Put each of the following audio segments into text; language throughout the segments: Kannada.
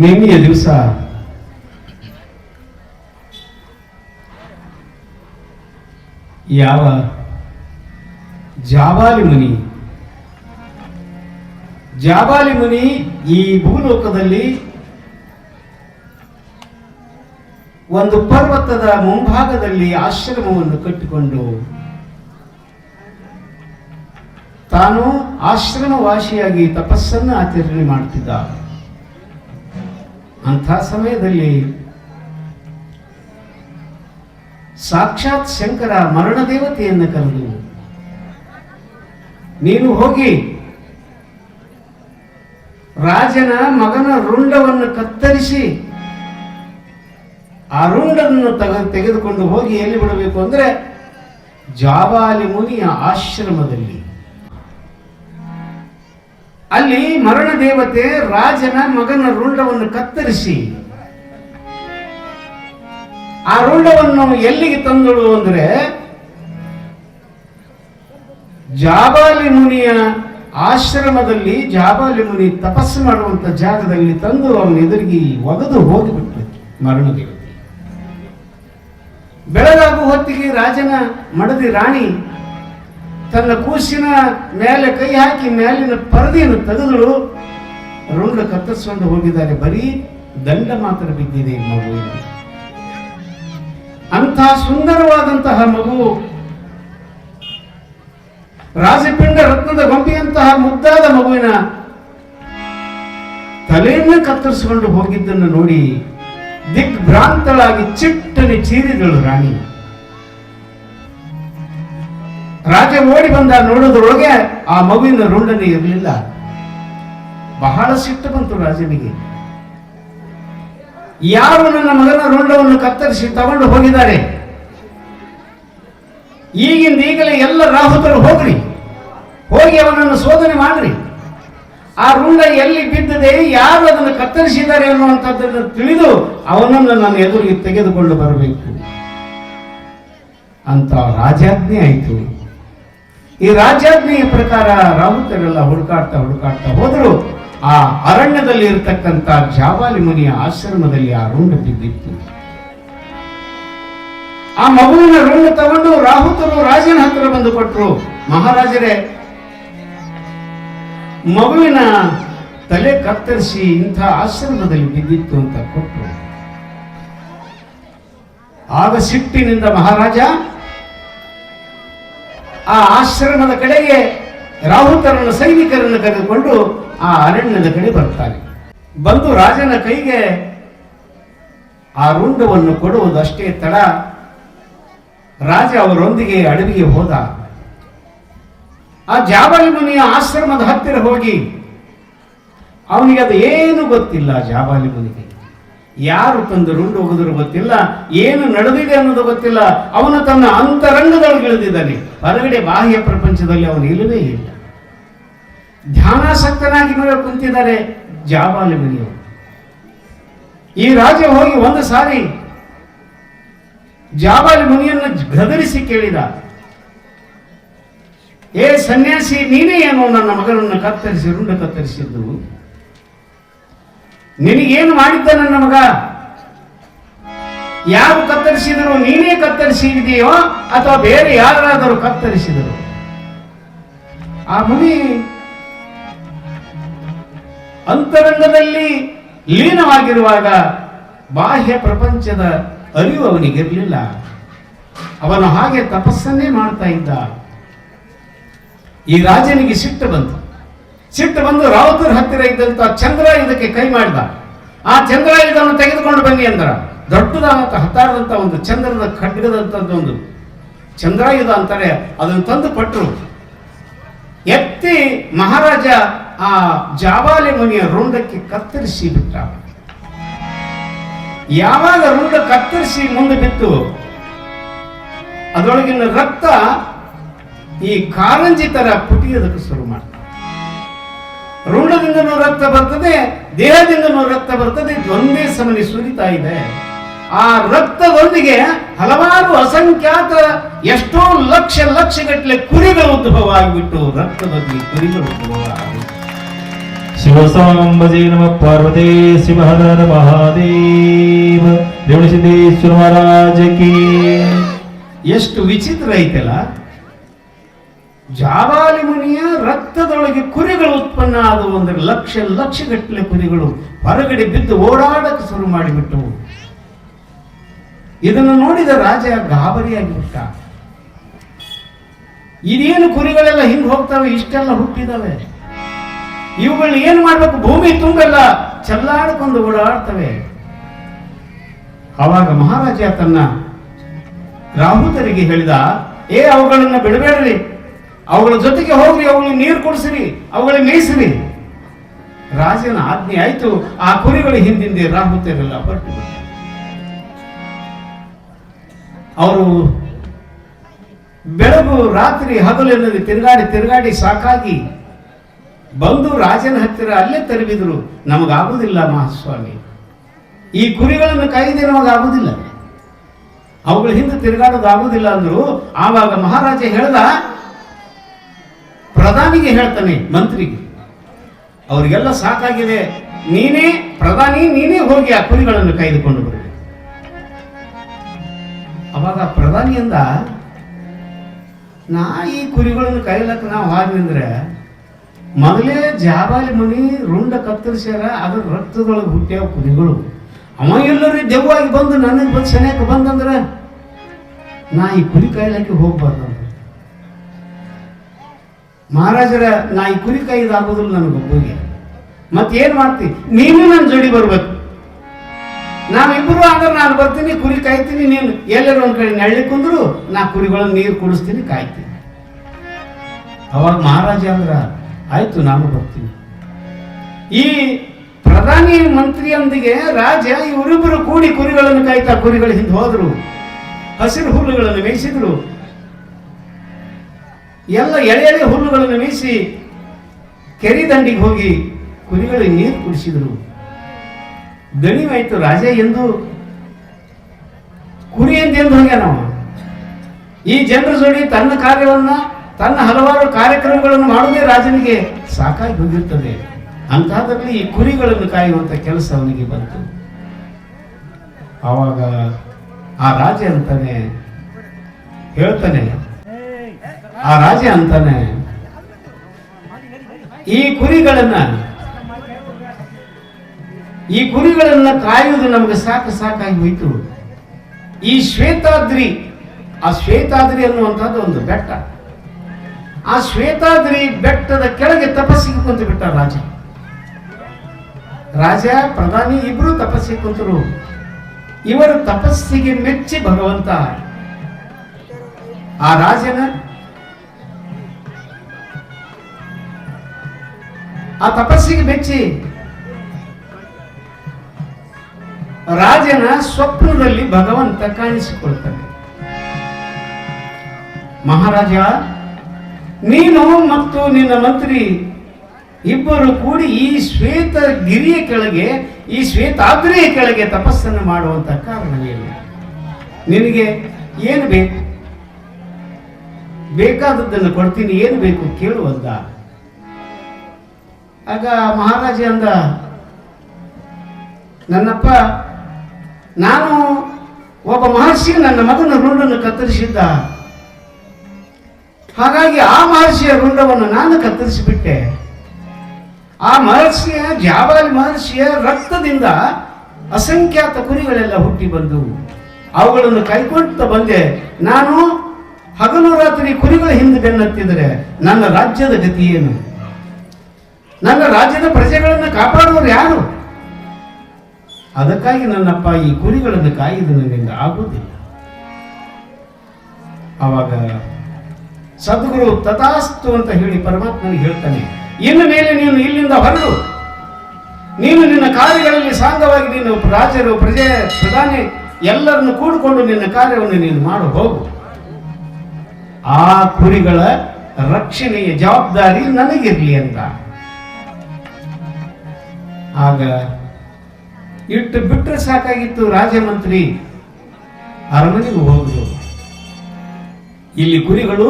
ನಿನ್ನೆಯ ದಿವಸ ಯಾವ ಜಾಬಾಲಿ ಮುನಿ ಈ ಭೂಲೋಕದಲ್ಲಿ ಒಂದು ಪರ್ವತದ ಮುಂಭಾಗದಲ್ಲಿ ಆಶ್ರಮವನ್ನು ಕಟ್ಟಿಕೊಂಡು ತಾನು ಆಶ್ರಮವಾಸಿಯಾಗಿ ತಪಸ್ಸನ್ನು ಆಚರಣೆ ಮಾಡುತ್ತಿದ್ದ. ಅಂಥ ಸಮಯದಲ್ಲಿ ಸಾಕ್ಷಾತ್ ಶಂಕರ ಮರಣ ದೇವತೆಯನ್ನು ಕರೆದು, ನೀನು ಹೋಗಿ ರಾಜನ ಮಗನ ರುಂಡವನ್ನು ಕತ್ತರಿಸಿ ಆ ರುಂಡನ್ನು ತೆಗೆದುಕೊಂಡು ಹೋಗಿ ಎಲ್ಲಿ ಬಿಡಬೇಕು ಅಂದ್ರೆ ಜಾಬಾಲಿ ಮುನಿಯ ಆಶ್ರಮದಲ್ಲಿ. ಅಲ್ಲಿ ಮರಣ ದೇವತೆ ರಾಜನ ಮಗನ ರುಂಡವನ್ನು ಕತ್ತರಿಸಿ ಆ ರುಂಡವನ್ನು ಎಲ್ಲಿಗೆ ತಂದಳು ಅಂದ್ರೆ ಜಾಬಾಲಿ ಮುನಿಯ ಆಶ್ರಮದಲ್ಲಿ, ಜಾಬಾಲಿ ಮುನಿ ತಪಸ್ಸು ಮಾಡುವಂತ ಜಾಗದಲ್ಲಿ ತಂದು ಅವನ ಎದುರಿಗೆ ಒಗೆದು ಹೋಗಿಬಿಟ್ಟು ಮರಣ ದೇವತೆ. ಬೆಳಗಾಗುವ ಹೊತ್ತಿಗೆ ರಾಜನ ಮಡದಿ ರಾಣಿ ತನ್ನ ಕೂಸಿನ ಮೇಲೆ ಕೈ ಹಾಕಿ ಮೇಲಿನ ಪರದೆಯನ್ನು ತೆಗೆದಳು. ರುಂಡ ಕತ್ತರಿಸಿಕೊಂಡು ಹೋಗಿದ್ದಾರೆ, ಬರೀ ದಂಡ ಮಾತ್ರ ಬಿದ್ದಿದೆ ಮಗುವಿಗೆ. ಅಂಥ ಸುಂದರವಾದಂತಹ ಮಗು, ರಾಜಪಿಂಡ ರತ್ನದ ಗೊಂಬೆಯಂತಹ ಮುದ್ದಾದ ಮಗುವಿನ ತಲೆಯನ್ನು ಕತ್ತರಿಸಿಕೊಂಡು ಹೋಗಿದ್ದನ್ನು ನೋಡಿ ದಿಗ್ಭ್ರಾಂತಳಾಗಿ ಚಿಟ್ಟನೆ ಚೀರಿದಳು ರಾಣಿ. ರಾಜ ಓಡಿ ಬಂದ, ನೋಡೋದ್ರೊಳಗೆ ಆ ಮಗುವಿನ ರುಂಡನೆ ಇರಲಿಲ್ಲ. ಬಹಳ ಸಿಟ್ಟು ಬಂತು ರಾಜನಿಗೆ. ಯಾರು ನನ್ನ ಮಗನ ರುಂಡವನ್ನು ಕತ್ತರಿಸಿ ತಗೊಂಡು ಹೋಗಿದ್ದಾರೆ? ಈಗಿಂದ ಈಗಲೇ ಎಲ್ಲ ರಾಹುತರು ಹೋಗಿ ಅವನನ್ನು ಶೋಧನೆ ಮಾಡ್ರಿ. ಆ ರುಂಡ ಎಲ್ಲಿ ಬಿದ್ದಿದೆ, ಯಾರು ಅದನ್ನು ಕತ್ತರಿಸಿದ್ದಾರೆ ಅನ್ನುವಂಥದ್ದನ್ನು ತಿಳಿದು ಅವನನ್ನು ನನ್ನ ಎದುರಿಗೆ ತೆಗೆದುಕೊಂಡು ಬರಬೇಕು ಅಂತ ರಾಜಾಜ್ಞೆ ಆಯಿತು. ಈ ರಾಜಾಜ್ಞೆಯ ಪ್ರಕಾರ ರಾಹುತರೆಲ್ಲ ಹುಡುಕಾಡ್ತಾ ಹೋದರು. ಆ ಅರಣ್ಯದಲ್ಲಿ ಇರತಕ್ಕಂಥ ಜಾಬಾಲಿ ಮುನಿಯ ಆಶ್ರಮದಲ್ಲಿ ಆ ರುಂಡ ಬಿದ್ದಿತ್ತು. ಆ ಮಗುವಿನ ರುಂಡ ತಗೊಂಡು ರಾಹುತರು ರಾಜನ ಹತ್ರ ಬಂದು ಕೊಟ್ಟರು. ಮಹಾರಾಜರೇ, ಮಗುವಿನ ತಲೆ ಕತ್ತರಿಸಿ ಇಂಥ ಆಶ್ರಮದಲ್ಲಿ ಬಿದ್ದಿತ್ತು ಅಂತ ಕೊಟ್ಟರು. ಆಗ ಸಿಟ್ಟಿನಿಂದ ಮಹಾರಾಜ ಆ ಆಶ್ರಮದ ಕಡೆಗೆ ರಾಹುತರನ್ನು ಸೈನಿಕರನ್ನು ಕರೆದುಕೊಂಡು ಆ ಅರಣ್ಯದ ಕಡೆ ಬರ್ತಾನೆ. ಬಂದು ರಾಜನ ಕೈಗೆ ಆ ರುಂಡವನ್ನು ಕೊಡುವುದಷ್ಟೇ ತಡ, ರಾಜ ಅವರೊಂದಿಗೆ ಅಡವಿಗೆ ಹೋದ. ಆ ಜಾಬಾಲಿ ಮುನಿಯ ಆಶ್ರಮದ ಹತ್ತಿರ ಹೋಗಿ, ಅವನಿಗೆ ಅದು ಏನು ಗೊತ್ತಿಲ್ಲ. ಜಾಬಾಲಿ ಮುನಿಗೆ ಯಾರು ತಂದು ರುಂಡು ಹೋಗಿದ್ರು ಗೊತ್ತಿಲ್ಲ, ಏನು ನಡೆದಿದೆ ಅನ್ನೋದು ಗೊತ್ತಿಲ್ಲ. ಅವನು ತನ್ನ ಅಂತರಂಗದೊಳಗೆ ಇಳಿದಿದ್ದಾನೆ. ಹೊರಗಡೆ ಬಾಹ್ಯ ಪ್ರಪಂಚದಲ್ಲಿ ಅವನು ಇಲ್ಲವೇ ಇಲ್ಲ. ಧ್ಯಾನಾಸಕ್ತನಾಗಿ ಕುಂತಿದ್ದಾರೆ ಜಾಬಾಲಿ ಮುನಿಯವರು. ಈ ರಾಜ ಹೋಗಿ ಒಂದು ಸಾರಿ ಜಾಬಾಲಿ ಮುನಿಯನ್ನು ಗದರಿಸಿ ಕೇಳಿದ, ಏ ಸನ್ಯಾಸಿ, ನೀನೇ ಏನೋ ನನ್ನ ಮಗನನ್ನು ಕತ್ತರಿಸಿ ರುಂಡ ಕತ್ತರಿಸಿದ್ದು? ನಿನಗೇನು ಮಾಡಿದ್ದ ನನ್ನ ಮಗ? ಯಾರು ಕತ್ತರಿಸಿದರು? ನೀನೇ ಕತ್ತರಿಸಿದೆಯೋ ಅಥವಾ ಬೇರೆ ಯಾರಾದರೂ ಕತ್ತರಿಸಿದರು? ಆ ಮುನಿ ಅಂತರಂಗದಲ್ಲಿ ಲೀನವಾಗಿರುವಾಗ ಬಾಹ್ಯ ಪ್ರಪಂಚದ ಅರಿವು ಅವನಿಗಿರಲಿಲ್ಲ. ಅವನು ಹಾಗೆ ತಪಸ್ಸನ್ನೇ ಮಾಡ್ತಾ ಇದ್ದ. ಈ ರಾಜನಿಗೆ ಸಿಟ್ಟು ಬಂದು ರಾಹುತರ ಹತ್ತಿರ ಇದ್ದಂತ ಚಂದ್ರಾಯುಧಕ್ಕೆ ಕೈ ಮಾಡಿದ. ಆ ಚಂದ್ರಾಯುಧವನ್ನು ತೆಗೆದುಕೊಂಡು ಬನ್ನಿ ಅಂದ್ರ. ದೊಡ್ಡದಾದಂತ ಹತ್ತಾರದಂತ ಒಂದು ಚಂದ್ರದ ಖಡ್ಗದಂತದ್ದೊಂದು ಚಂದ್ರಾಯುಧ ಅಂತಾರೆ, ಅದನ್ನು ತಂದು ಪಟ್ಟರು. ಎತ್ತಿ ಮಹಾರಾಜ ಆ ಜಾಬಾಲಿ ಮುನಿಯ ರುಂಡಕ್ಕೆ ಕತ್ತರಿಸಿ ಬಿಟ್ಟ. ಯಾವಾಗ ರುಂಡ ಕತ್ತರಿಸಿ ಮುಂದೆ ಬಿತ್ತು, ಅದರೊಳಗಿನ ರಕ್ತ ಈ ಕಾರಂಜಿ ತರ ಪುಟಿಯೋದಕ್ಕೆ ಶುರು ಮಾಡ್ತಾರೆ. ರುಂಡದಿಂದನೂ ರಕ್ತ ಬರ್ತದೆ, ದೇಹದಿಂದನೂ ರಕ್ತ ಬರ್ತದೆ, ಒಂದೇ ಸಮನೆ ಸುರಿತಾ ಇದೆ. ಆ ರಕ್ತದೊಂದಿಗೆ ಹಲವಾರು ಅಸಂಖ್ಯಾತ ಎಷ್ಟೋ ಲಕ್ಷಗಟ್ಟಲೆ ಕುರಿಗಳು ಉದ್ಭವ ಆಗಿಬಿಟ್ಟು ರಕ್ತದೊಂದಿಗೆ ಕುರಿಗಳು ಉದ್ಭವ ಆಗಿ ಶಿವಸಾಂಬಜೇ ನಮಃ ಪಾರ್ವತೇ ಶಿವಹರ ಮಹಾದೇವ ರೇವಣಸಿದ್ದೇಶ್ವರ ಮಹಾರಾಜ ಕಿ. ಎಷ್ಟು ವಿಚಿತ್ರ ಐತಲ್ಲ, ಜಾಬಾಲಿ ಮುನಿಯ ರಕ್ತದೊಳಗೆ ಕುರಿಗಳು ಉತ್ಪನ್ನ ಆದವು. ಅಂದರೆ ಲಕ್ಷಗಟ್ಟಲೆ ಕುರಿಗಳು ಹೊರಗಡೆ ಬಿದ್ದು ಓಡಾಡಕ್ಕೆ ಶುರು ಮಾಡಿಬಿಟ್ಟವು. ಇದನ್ನು ನೋಡಿದ ರಾಜ ಗಾಬರಿಯಾಗಿಬಿಟ್ಟ. ಇದೇನು ಕುರಿಗಳೆಲ್ಲ ಹಿಂಗೆ ಹೋಗ್ತವೆ, ಇಷ್ಟೆಲ್ಲ ಹುಟ್ಟಿದವೆ, ಇವುಗಳನ್ನ ಏನು ಮಾಡ್ಬೇಕು? ಭೂಮಿ ತುಂಬೆಲ್ಲ ಚೆಲ್ಲಾಡ್ಕೊಂಡು ಓಡಾಡ್ತವೆ. ಆವಾಗ ಮಹಾರಾಜ ತನ್ನ ರಾಹುತರಿಗೆ ಹೇಳಿದ, ಅವುಗಳನ್ನ ಬಿಡಬೇಡ್ರಿ, ಅವುಗಳ ಜೊತೆಗೆ ಹೋಗ್ರಿ, ಅವುಗಳಿಗೆ ನೀರು ಕೊಡಿಸ್ರಿ, ಅವುಗಳಿಗೆ ಮೇಯಿಸ್ರಿ. ರಾಜನ ಆಜ್ಞೆ ಆಯ್ತು. ಆ ಕುರಿಗಳ ಹಿಂದಿಂದೆ ರಾಹುತರೆಲ್ಲ ಹೊರಟು ಅವರು ಬೆಳಗು ರಾತ್ರಿ ಹಗಲು ಎನ್ನದೆ ತಿರುಗಾಡಿ ಸಾಕಾಗಿ ಬಂದು ರಾಜನ ಹತ್ತಿರ ಅಲ್ಲೇ ತರಬಿದ್ರು. ನಮಗಾಗುವುದಿಲ್ಲ ಮಹಾಸ್ವಾಮಿ, ಈ ಕುರಿಗಳನ್ನು ಕಾಯ್ದೆ ನಮಗಾಗುವುದಿಲ್ಲ, ಅವುಗಳ ಹಿಂದೆ ತಿರುಗಾಡೋದು ಆಗುವುದಿಲ್ಲ ಅಂದ್ರು. ಆವಾಗ ಮಹಾರಾಜ ಹೇಳ್ದ, ಪ್ರಧಾನಿಗೆ ಹೇಳ್ತಾನೆ, ಮಂತ್ರಿಗೆ, ಅವರಿಗೆಲ್ಲ ಸಾಕಾಗಿದೆ, ನೀನೇ ಪ್ರಧಾನಿ, ನೀನೇ ಹೋಗಿ ಆ ಕುರಿಗಳನ್ನು ಕಾಯ್ದುಕೊಂಡು ಬರಬೇಕು. ಅವಾಗ ಪ್ರಧಾನಿ ಅಂದ, ನಾ ಈ ಕುರಿಗಳನ್ನು ಕಾಯ್ಲಕ್ಕ ನಾವು ಹಾಗಿಂದ್ರೆ ಮೊದಲೇ ಜಾಬಾಲಿ ಮುನಿ ರುಂಡ ಕತ್ತರಿಸ್ಯಾರ, ಅದ್ರ ರಕ್ತದೊಳಗೆ ಹುಟ್ಟ್ಯಾವ ಕುರಿಗಳು. ಅವ ಎಲ್ಲರೂ ದೆವ್ವಾಗಿ ಬಂದು ನನಗೆ ಬಂದು ಸೆನೆಯಕ್ಕೆ ಬಂದಂದ್ರೆ ನಾ ಈ ಕುರಿ ಕಾಯ್ಲಕ್ಕೆ ಹೋಗ್ಬಾರ್ದು. ಮಹಾರಾಜರ, ನಾ ಈ ಕುರಿ ಕಾಯ್ದಾಗೋದಿಲ್ಲ ನನಗೊಬ್ಬರಿಗೆ, ಮತ್ತೇನ್ ಮಾಡ್ತಿ, ನೀನು ನನ್ನ ಜೋಡಿ ಬರ್ಬೇಕು. ನಾವಿಬ್ಬರು ಆದ್ರೆ ನಾನು ಬರ್ತೀನಿ, ಕುರಿ ಕಾಯ್ತೀನಿ, ನೀನು ಎಲ್ಲರೂ ಒಂದ್ ಕಡೆ ನೆಳ್ಳಿ ಕುಂದ್ರು, ನಾ ಕುರಿಗಳನ್ನು ನೀರು ಕುಡಿಸ್ತೀನಿ, ಕಾಯ್ತೀನಿ. ಅವಾಗ ಮಹಾರಾಜ ಅಂದ್ರ, ಆಯ್ತು ನಾನು ಬರ್ತೀನಿ. ಈ ಪ್ರಧಾನಿ ಮಂತ್ರಿಯೊಂದಿಗೆ ರಾಜ ಇವರಿಬ್ಬರು ಕೂಡಿ ಕುರಿಗಳನ್ನು ಕಾಯ್ತಾ ಕುರಿಗಳ ಹಿಂದೆ ಹೋದ್ರು. ಹಸಿರು ಹುಲ್ಲುಗಳನ್ನು ಮೇಯಿಸಿದ್ರು. ಎಲ್ಲ ಎಳೆ ಹುಲ್ಲುಗಳನ್ನು ಮೇಯಿಸಿ ಕೆರೆ ದಂಡಿಗೆ ಹೋಗಿ ಕುರಿಗಳಿಗೆ ನೀರು ಕುಡಿಸಿದ್ರು. ದಣಿವಾಯ್ತು. ರಾಜ ಎಂದು ಕುರಿ ಎಂದು ಹೋಗ್ಯಾನ. ಈ ಜನರ ಜೋಡಿ ತನ್ನ ಕಾರ್ಯವನ್ನ, ತನ್ನ ಹಲವಾರು ಕಾರ್ಯಕ್ರಮಗಳನ್ನು ಮಾಡುವುದೇ ರಾಜನಿಗೆ ಸಾಕಾಗಿ ಹೋಗಿರ್ತದೆ. ಅಂತಹದ್ರಲ್ಲಿ ಈ ಕುರಿಗಳನ್ನು ಕಾಯುವಂತ ಕೆಲಸ ಅವನಿಗೆ ಬಂತು. ಆವಾಗ ಆ ರಾಜ ಅಂತಾನೆ ಹೇಳ್ತಾನೆ, ಆ ರಾಜ ಅಂತಾನೆ, ಈ ಕುರಿಗಳನ್ನ ಕಾಯುವುದು ನಮಗೆ ಸಾಕಾಗಿ ಹೋಯಿತು. ಈ ಶ್ವೇತಾದ್ರಿ, ಆ ಶ್ವೇತಾದ್ರಿ ಅನ್ನುವಂಥದ್ದು ಒಂದು ಬೆಟ್ಟ. ಆ ಶ್ವೇತಾದ್ರಿ ಬೆಟ್ಟದ ಕೆಳಗೆ ತಪಸ್ಸಿಗೆ ಕುಂತು ಬಿಟ್ಟ ರಾಜ ಪ್ರಧಾನಿ ಇಬ್ರು ತಪಸ್ಸಿಗೆ ಕುಂತರು. ಇವರ ತಪಸ್ಸಿಗೆ ಮೆಚ್ಚಿ ಭಗವಂತ ಆ ರಾಜನ ಆ ತಪಸ್ಸಿಗೆ ಮೆಚ್ಚಿ ರಾಜನ ಸ್ವಪ್ನದಲ್ಲಿ ಭಗವಂತ ಕಾಣಿಸಿಕೊಳ್ತಾನೆ. ಮಹಾರಾಜ, ನೀನು ಮತ್ತು ನಿನ್ನ ಮಂತ್ರಿ ಇಬ್ಬರು ಕೂಡಿ ಈ ಶ್ವೇತ ಗಿರಿಯ ಕೆಳಗೆ, ಈ ಶ್ವೇತಾದ್ರಿಯ ಕೆಳಗೆ ತಪಸ್ಸನ್ನು ಮಾಡುವಂತ ಕಾರಣವೇನು? ನಿನಗೆ ಏನು ಬೇಕು? ಬೇಕಾದದ್ದನ್ನು ಕೊಡ್ತೀನಿ, ಏನು ಬೇಕು ಕೇಳುವಂತ. ಆಗ ಮಹಾರಾಜ ಅಂದ, ನನ್ನಪ್ಪ, ನಾನು ಒಬ್ಬ ಮಹರ್ಷಿ ನನ್ನ ಮಗನ ರುಂಡನ್ನು ಕತ್ತರಿಸಿದ್ದ, ಹಾಗಾಗಿ ಆ ಮಹರ್ಷಿಯ ರುಂಡವನ್ನು ನಾನು ಕತ್ತರಿಸಿಬಿಟ್ಟೆ. ಆ ಮಹರ್ಷಿಯ, ಜಾಬಾಲಿ ಮಹರ್ಷಿಯ ರಕ್ತದಿಂದ ಅಸಂಖ್ಯಾತ ಕುರಿಗಳೆಲ್ಲ ಹುಟ್ಟಿ ಬಂದು ಅವುಗಳನ್ನು ಕೈಕೊಳ್ತಾ ಬಂದೆ. ನಾನು ಹಗಲು ರಾತ್ರಿ ಕುರಿಗಳ ಹಿಂದೆ ಬೆನ್ನತ್ತಿದರೆ ನನ್ನ ರಾಜ್ಯದ ಗತಿ ಏನು? ನನ್ನ ರಾಜ್ಯದ ಪ್ರಜೆಗಳನ್ನು ಕಾಪಾಡುವರು ಯಾರು? ಅದಕ್ಕಾಗಿ ನನ್ನಪ್ಪ ಈ ಕುರಿಗಳನ್ನು ಕಾಯ್ದು ನನ್ನಿಂದ ಆಗುವುದಿಲ್ಲ. ಆವಾಗ ಸದ್ಗುರು ತಥಾಸ್ತು ಅಂತ ಹೇಳಿ ಪರಮಾತ್ಮನಿಗೆ ಹೇಳ್ತಾನೆ, ಇನ್ನು ಮೇಲೆ ನೀನು ಇಲ್ಲಿಂದ ಹೊರಡು, ನೀನು ನಿನ್ನ ಕಾರ್ಯಗಳಲ್ಲಿ ಸಾಂಗವಾಗಿ ನೀನು ರಾಜರು, ಪ್ರಧಾನಿ ಎಲ್ಲರನ್ನು ಕೂಡಿಕೊಂಡು ನಿನ್ನ ಕಾರ್ಯವನ್ನು ನೀನು ಮಾಡು, ಹೋಗು. ಆ ಕುರಿಗಳ ರಕ್ಷಣೆಯ ಜವಾಬ್ದಾರಿ ನನಗಿರ್ಲಿ ಅಂತ. ಆಗ ಇಟ್ಟು ಬಿಟ್ಟರೆ ಸಾಕಾಗಿತ್ತು. ರಾಜಮಂತ್ರಿ ಅರಮನೆಗೆ ಹೋದ್ರು. ಇಲ್ಲಿ ಕುರಿಗಳು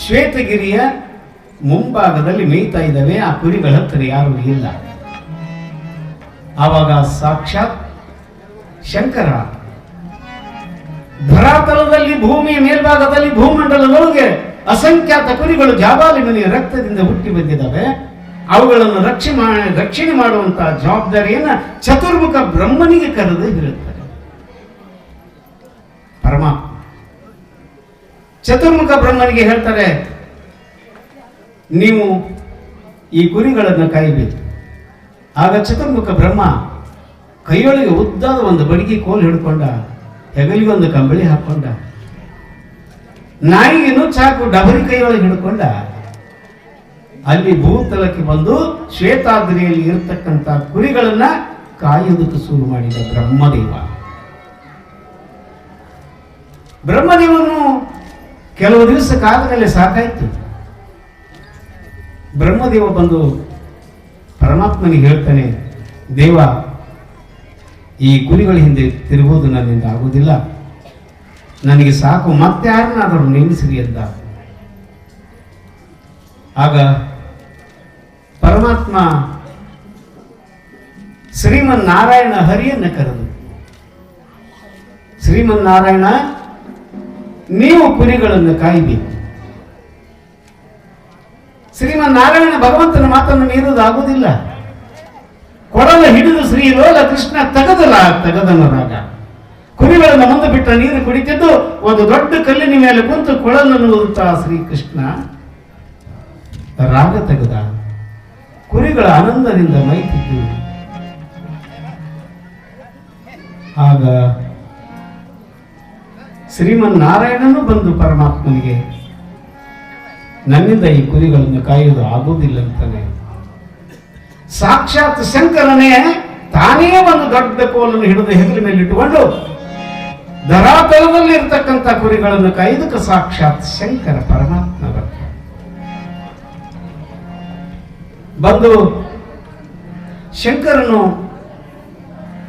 ಶ್ವೇತಗಿರಿಯ ಮುಂಭಾಗದಲ್ಲಿ ಮೇಯ್ತಾ ಇದ್ದಾವೆ. ಆ ಕುರಿಗಳ ಹತ್ತಿರ ಯಾರು ಇಲ್ಲ. ಆವಾಗ ಸಾಕ್ಷಾತ್ ಶಂಕರ ಧರಾತಲದಲ್ಲಿ, ಭೂಮಿಯ ಮೇಲ್ಭಾಗದಲ್ಲಿ, ಭೂಮಂಡಲದೊಳಗೆ ಅಸಂಖ್ಯಾತ ಕುರಿಗಳು ಜಾಬಾಲಿ ಮನೆಯ ರಕ್ತದಿಂದ ಹುಟ್ಟಿ ಬಂದಿದ್ದಾವೆ. ಅವುಗಳನ್ನು ರಕ್ಷಣೆ ಮಾಡುವಂತಹ ಜವಾಬ್ದಾರಿಯನ್ನ ಚತುರ್ಮುಖ ಬ್ರಹ್ಮನಿಗೆ ಕರೆದು ಹೇಳುತ್ತಾರೆ ಪರಮಾತ್ಮ. ಚತುರ್ಮುಖ ಬ್ರಹ್ಮನಿಗೆ ಹೇಳ್ತಾರೆ, ನೀವು ಈ ಕುರಿಗಳನ್ನು ಕಾಯಬೇಕು. ಆಗ ಚತುರ್ಮುಖ ಬ್ರಹ್ಮ ಕೈಯೊಳಗೆ ಉದ್ದಾದ ಒಂದು ಬಡಿಗೆ ಕೋಲು ಹಿಡ್ಕೊಂಡ, ಹೆಗಲಿಗೆ ಒಂದು ಕಂಬಳಿ ಹಾಕೊಂಡ, ನಾಯಿಗೆನು ಚಾಕು ಡಬರಿ ಕೈಯೊಳಗೆ ಹಿಡ್ಕೊಂಡ, ಅಲ್ಲಿ ಭೂತಲಕ್ಕೆ ಬಂದು ಶ್ವೇತಾದ್ರಿಯಲ್ಲಿ ಇರತಕ್ಕಂಥ ಕುರಿಗಳನ್ನ ಕಾಯುವುದಕ್ಕೆ ಶುರು ಮಾಡಿದ ಬ್ರಹ್ಮದೇವ. ಬ್ರಹ್ಮದೇವನು ಕೆಲವು ದಿವಸ ಕಾದ ಮೇಲೆ ಸಾಕಾಯ್ತು. ಬ್ರಹ್ಮದೇವ ಬಂದು ಪರಮಾತ್ಮನಿಗೆ ಹೇಳ್ತಾನೆ, ದೇವ, ಈ ಕುರಿಗಳ ಹಿಂದೆ ತಿರುಗುವುದು ನನ್ನಿಂದ ಆಗುವುದಿಲ್ಲ, ನನಗೆ ಸಾಕು, ಮತ್ತೆ ಯಾರನ್ನಾದರೂ ನೇಮಿಸಿರಿ ಎಂದ. ಆಗ ಪರಮಾತ್ಮ ಶ್ರೀಮನ್ನಾರಾಯಣ ಹರಿಯನ್ನು ಕರೆದು, ಶ್ರೀಮನ್ನಾರಾಯಣ, ನೀವು ಕುರಿಗಳನ್ನು ಕಾಯಬೇಕು. ಶ್ರೀಮನ್ನಾರಾಯಣ ಭಗವಂತನ ಮಾತನ್ನು ಮೀರುವುದಾಗುವುದಿಲ್ಲ. ಕೊಡಲ ಹಿಡಿದು ಶ್ರೀಲೋಲ ಕೃಷ್ಣ ತಗದನ ರಾಗ. ಕುರಿಗಳನ್ನು ಮುಂದೆ ಬಿಟ್ಟ ನೀರು ಕುಡಿತಿದ್ದು ಒಂದು ದೊಡ್ಡ ಕಲ್ಲಿನ ಮೇಲೆ ಕುಂತು ಕೊಳಲನ್ನು ಊದುತ್ತಾ ಶ್ರೀಕೃಷ್ಣ ರಾಗ ತೆಗೆದ. ಕುರಿಗಳ ಆನಂದದಿಂದ ಮೈತಿದ್ದು. ಆಗ ಶ್ರೀಮನ್ನಾರಾಯಣನು ಬಂದು ಪರಮಾತ್ಮನಿಗೆ, ನನ್ನಿಂದ ಈ ಕುರಿಗಳನ್ನು ಕಾಯುವುದು ಆಗುವುದಿಲ್ಲ ಅಂತಾನೆ. ಸಾಕ್ಷಾತ್ ಶಂಕರನೇ ತಾನೇ ಒಂದು ದೊಡ್ಡ ಕೋಲನ್ನು ಹಿಡಿದು ಹೆಗಲ ಮೇಲೆ ಇಟ್ಟುಕೊಂಡು ಧರಾತಲದಲ್ಲಿ ಇರ್ತಕ್ಕಂಥ ಕುರಿಗಳನ್ನು ಕಾಯುವುದಕ್ಕೆ ಸಾಕ್ಷಾತ್ ಶಂಕರ ಪರಮಾತ್ಮ ಬಂದು ಶಂಕರನು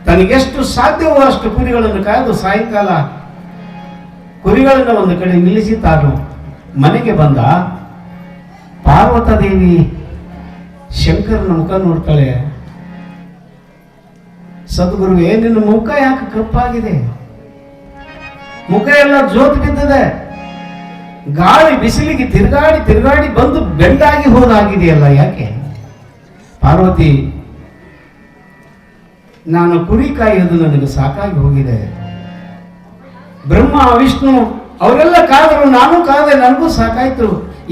ತನಗೆಷ್ಟು ಸಾಧ್ಯವೋ ಅಷ್ಟು ಕುರಿಗಳನ್ನು ಕಾಯ್ದು ಸಾಯಂಕಾಲ ಕುರಿಗಳನ್ನು ಒಂದು ಕಡೆ ನಿಲ್ಲಿಸಿ ತಾನು ಮನೆಗೆ ಬಂದ. ಪಾರ್ವತಾದೇವಿ ಶಂಕರನ ಮುಖ ನೋಡ್ತಾಳೆ, ಸದ್ಗುರುವೇ, ನಿನ್ನ ಮುಖ ಯಾಕೆ ಕಪ್ಪಾಗಿದೆ? ಮುಖ ಎಲ್ಲ ಜೋತ್ ಬಿದ್ದಿದೆ, ಗಾಳಿ ಬಿಸಿಲಿಗೆ ತಿರುಗಾಡಿ ಬಂದು ಬೆಂಡಾಗಿ ಹೋದಾಗಿದೆಯಲ್ಲ, ಯಾಕೆ? ಪಾರ್ವತಿ, ನಾನು ಕುರಿ ಕಾಯುವುದು ನನಗೆ ಸಾಕಾಗಿ ಹೋಗಿದೆ. ಬ್ರಹ್ಮ ವಿಷ್ಣು ಅವರೆಲ್ಲ ಕಾದರು, ನಾನು ಕಾದೆ, ನನಗೂ ಸಾಕಾಯ್ತು.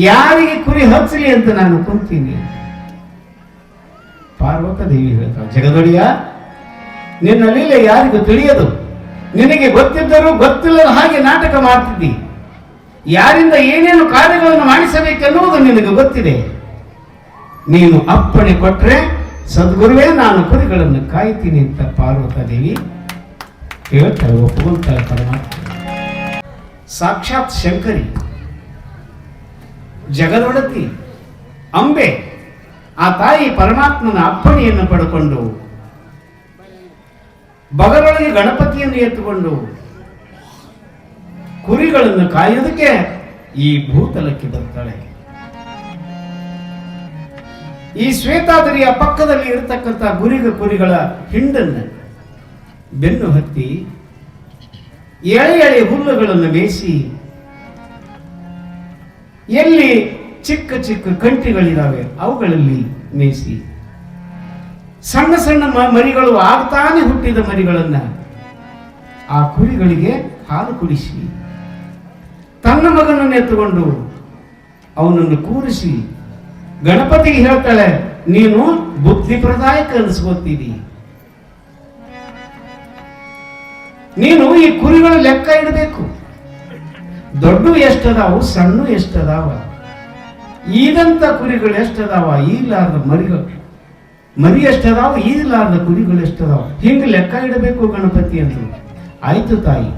ಯಾರಿಗೆ ಕುರಿ ಹಚ್ಚಲಿ ಅಂತ ನಾನು ಕುಂತೀನಿ. ಪಾರ್ವತಾದೇವಿ ಹೇಳ್ತಾಳೆ, ಜಗದೊಡೆಯ, ನಿನ್ನ ಲೀಲೆ ಯಾರಿಗೂ ತಿಳಿಯದು. ನಿನಗೆ ಗೊತ್ತಿದ್ದರೂ ಗೊತ್ತಿಲ್ಲದ ಹಾಗೆ ನಾಟಕ ಮಾಡ್ತಿದ್ದಿ. ಯಾರಿಂದ ಏನೇನು ಕಾರ್ಯಗಳನ್ನು ಮಾಡಿಸಬೇಕೆನ್ನುವುದು ನಿನಗೆ ಗೊತ್ತಿದೆ. ನೀನು ಅಪ್ಪಣೆ ಕೊಟ್ರೆ ಸದ್ಗುರುವೇ ನಾನು ಕುರಿಗಳನ್ನು ಕಾಯ್ತೀನಿ ಅಂತ ಪಾರ್ವತಾದೇವಿ ಹೇಳ್ತಾಳೆ, ಒಪ್ಪುವಂತಾಳೆ ಪರಮಾತ್ಮ. ಸಾಕ್ಷಾತ್ ಶಂಕರಿ, ಜಗದೊಡತಿ ಅಂಬೆ, ಆ ತಾಯಿ ಪರಮಾತ್ಮನ ಅಪ್ಪಣೆಯನ್ನು ಪಡೆದುಕೊಂಡು ಬಗಲೊಳಗೆ ಗಣಪತಿಯನ್ನು ಎತ್ತುಕೊಂಡು ಕುರಿಗಳನ್ನು ಕಾಯುವುದಕ್ಕೆ ಈ ಭೂತಲಕ್ಕೆ ಬರ್ತಾಳೆ. ಈ ಶ್ವೇತಾದ್ರಿಯ ಪಕ್ಕದಲ್ಲಿ ಇರತಕ್ಕಂಥ ಕುರಿಗಳ ಹಿಂಡನ್ನು ಬೆನ್ನು ಹತ್ತಿ ಎಳೆ ಹುಲ್ಲುಗಳನ್ನು ಮೇಯಿಸಿ, ಎಲ್ಲಿ ಚಿಕ್ಕ ಚಿಕ್ಕ ಕಂಟಿಗಳಿದ್ದಾವೆ ಅವುಗಳಲ್ಲಿ ಮೇಯಿಸಿ, ಸಣ್ಣ ಸಣ್ಣ ಮರಿಗಳು ಆಗ್ತಾನೆ ಹುಟ್ಟಿದ ಮರಿಗಳನ್ನ ಆ ಕುರಿಗಳಿಗೆ ಹಾಲು ಕುಡಿಸಿ, ತನ್ನ ಮಗನನ್ನು ಎತ್ತುಕೊಂಡು ಅವನನ್ನು ಕೂರಿಸಿ ಗಣಪತಿಗೆ ಹೇಳ್ತಾಳೆ, ನೀನು ಬುದ್ಧಿಪ್ರದಾಯಕ ಅನಿಸ್ಕೋತೀರಿ. ನೀನು ಈ ಕುರಿಗಳ ಲೆಕ್ಕ ಇಡಬೇಕು. ದೊಡ್ಡ ಎಷ್ಟದಾವು, ಸಣ್ಣ ಎಷ್ಟದಾವ, ಈದಂತ ಕುರಿಗಳು ಎಷ್ಟದಾವ, ಈಲಾರ್ದ ಮರಿ ಎಷ್ಟದಾವ, ಈಲಾರ್ದ ಕುರಿಗಳು ಎಷ್ಟದಾವ, ಹಿಂಗೆ ಲೆಕ್ಕ ಇಡಬೇಕು ಗಣಪತಿ ಅಂದ್ರು. ಆಯ್ತು ತಾಯಿ.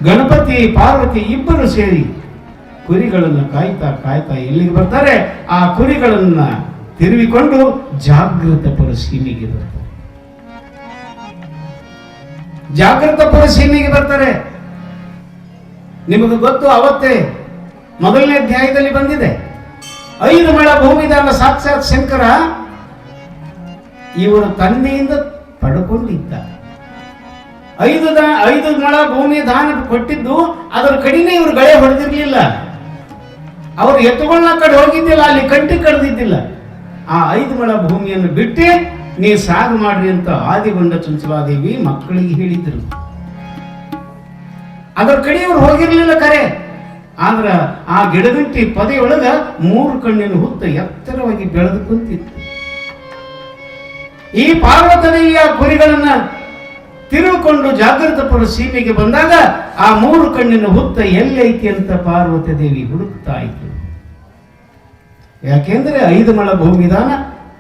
ಗಣಪತಿ ಪಾರ್ವತಿ ಇಬ್ಬರು ಸೇರಿ ಕುರಿಗಳನ್ನು ಕಾಯ್ತಾ ಎಲ್ಲಿಗೆ ಬರ್ತಾರೆ? ಆ ಕುರಿಗಳನ್ನ ತಿರುವಿಕೊಂಡು ಜಾಗೃತಪುರ ಸೀಮೆಗೆ ಬರ್ತಾರೆ. ಜಾಗೃತಪುರ ಸೀಮೆಗೆ ಬರ್ತಾರೆ. ನಿಮಗೆ ಗೊತ್ತು, ಅವತ್ತೇ ಮೊದಲನೇ ಅಧ್ಯಾಯದಲ್ಲಿ ಬಂದಿದೆ. 5 ಮೊಳ ಭೂಮಿದಾನ ಸಾಕ್ಷಾತ್ ಶಂಕರ ಇವರ ತಂದೆಯಿಂದ ಪಡ್ಕೊಂಡಿದ್ದ. 5 ಮೊಳ ಭೂಮಿ ದಾನ ಕೊಟ್ಟಿದ್ದು ಅದರ ಕಡಿಮೆ ಇವರು ಗಳೆ ಹೊಡೆದಿರ್ಲಿಲ್ಲ. ಅವರು ಎತ್ತುಗಳನ್ನ ಕಡೆ ಹೋಗಿದ್ದಿಲ್ಲ, ಅಲ್ಲಿ ಕಂಟಿ ಕಡ್ದಿದ್ದಿಲ್ಲ. ಆ 5 ಮೊಳ ಭೂಮಿಯನ್ನು ಬಿಟ್ಟೆ ನೀ ಸಾಗು ಮಾಡ್ರಿ ಅಂತ ಆದಿಗೊಂಡ ಚುಂಚಲಾದೇವಿ ಮಕ್ಕಳಿಗೆ ಹೇಳಿದ್ರು. ಅದರ ಕಡೆ ಇವರು ಹೋಗಿರ್ಲಿಲ್ಲ ಕರೆ, ಆದ್ರ ಆ ಗಿಡಗಂಟಿ ಪದೆಯೊಳಗ 3 ಕಣ್ಣಿನ ಹುತ್ತ ಎತ್ತರವಾಗಿ ಬೆಳೆದು ಕುಂತಿತ್ತು. ಈ ಪಾರ್ವತದೇವಿಯ ಕುರಿಗಳನ್ನ ತಿರುಗಿಕೊಂಡು ಜಾಗೃತಪುರ ಸೀಮೆಗೆ ಬಂದಾಗ ಆ 3 ಕಣ್ಣಿನ ಹುತ್ತ ಎಲ್ಲೈತಿ ಅಂತ ಪಾರ್ವತಿ ದೇವಿ ಹುಡುಕ್ತಾ ಇತ್ತು. ಯಾಕೆಂದ್ರೆ 5 ಮೊಳ ಭೂಮಿದಾನ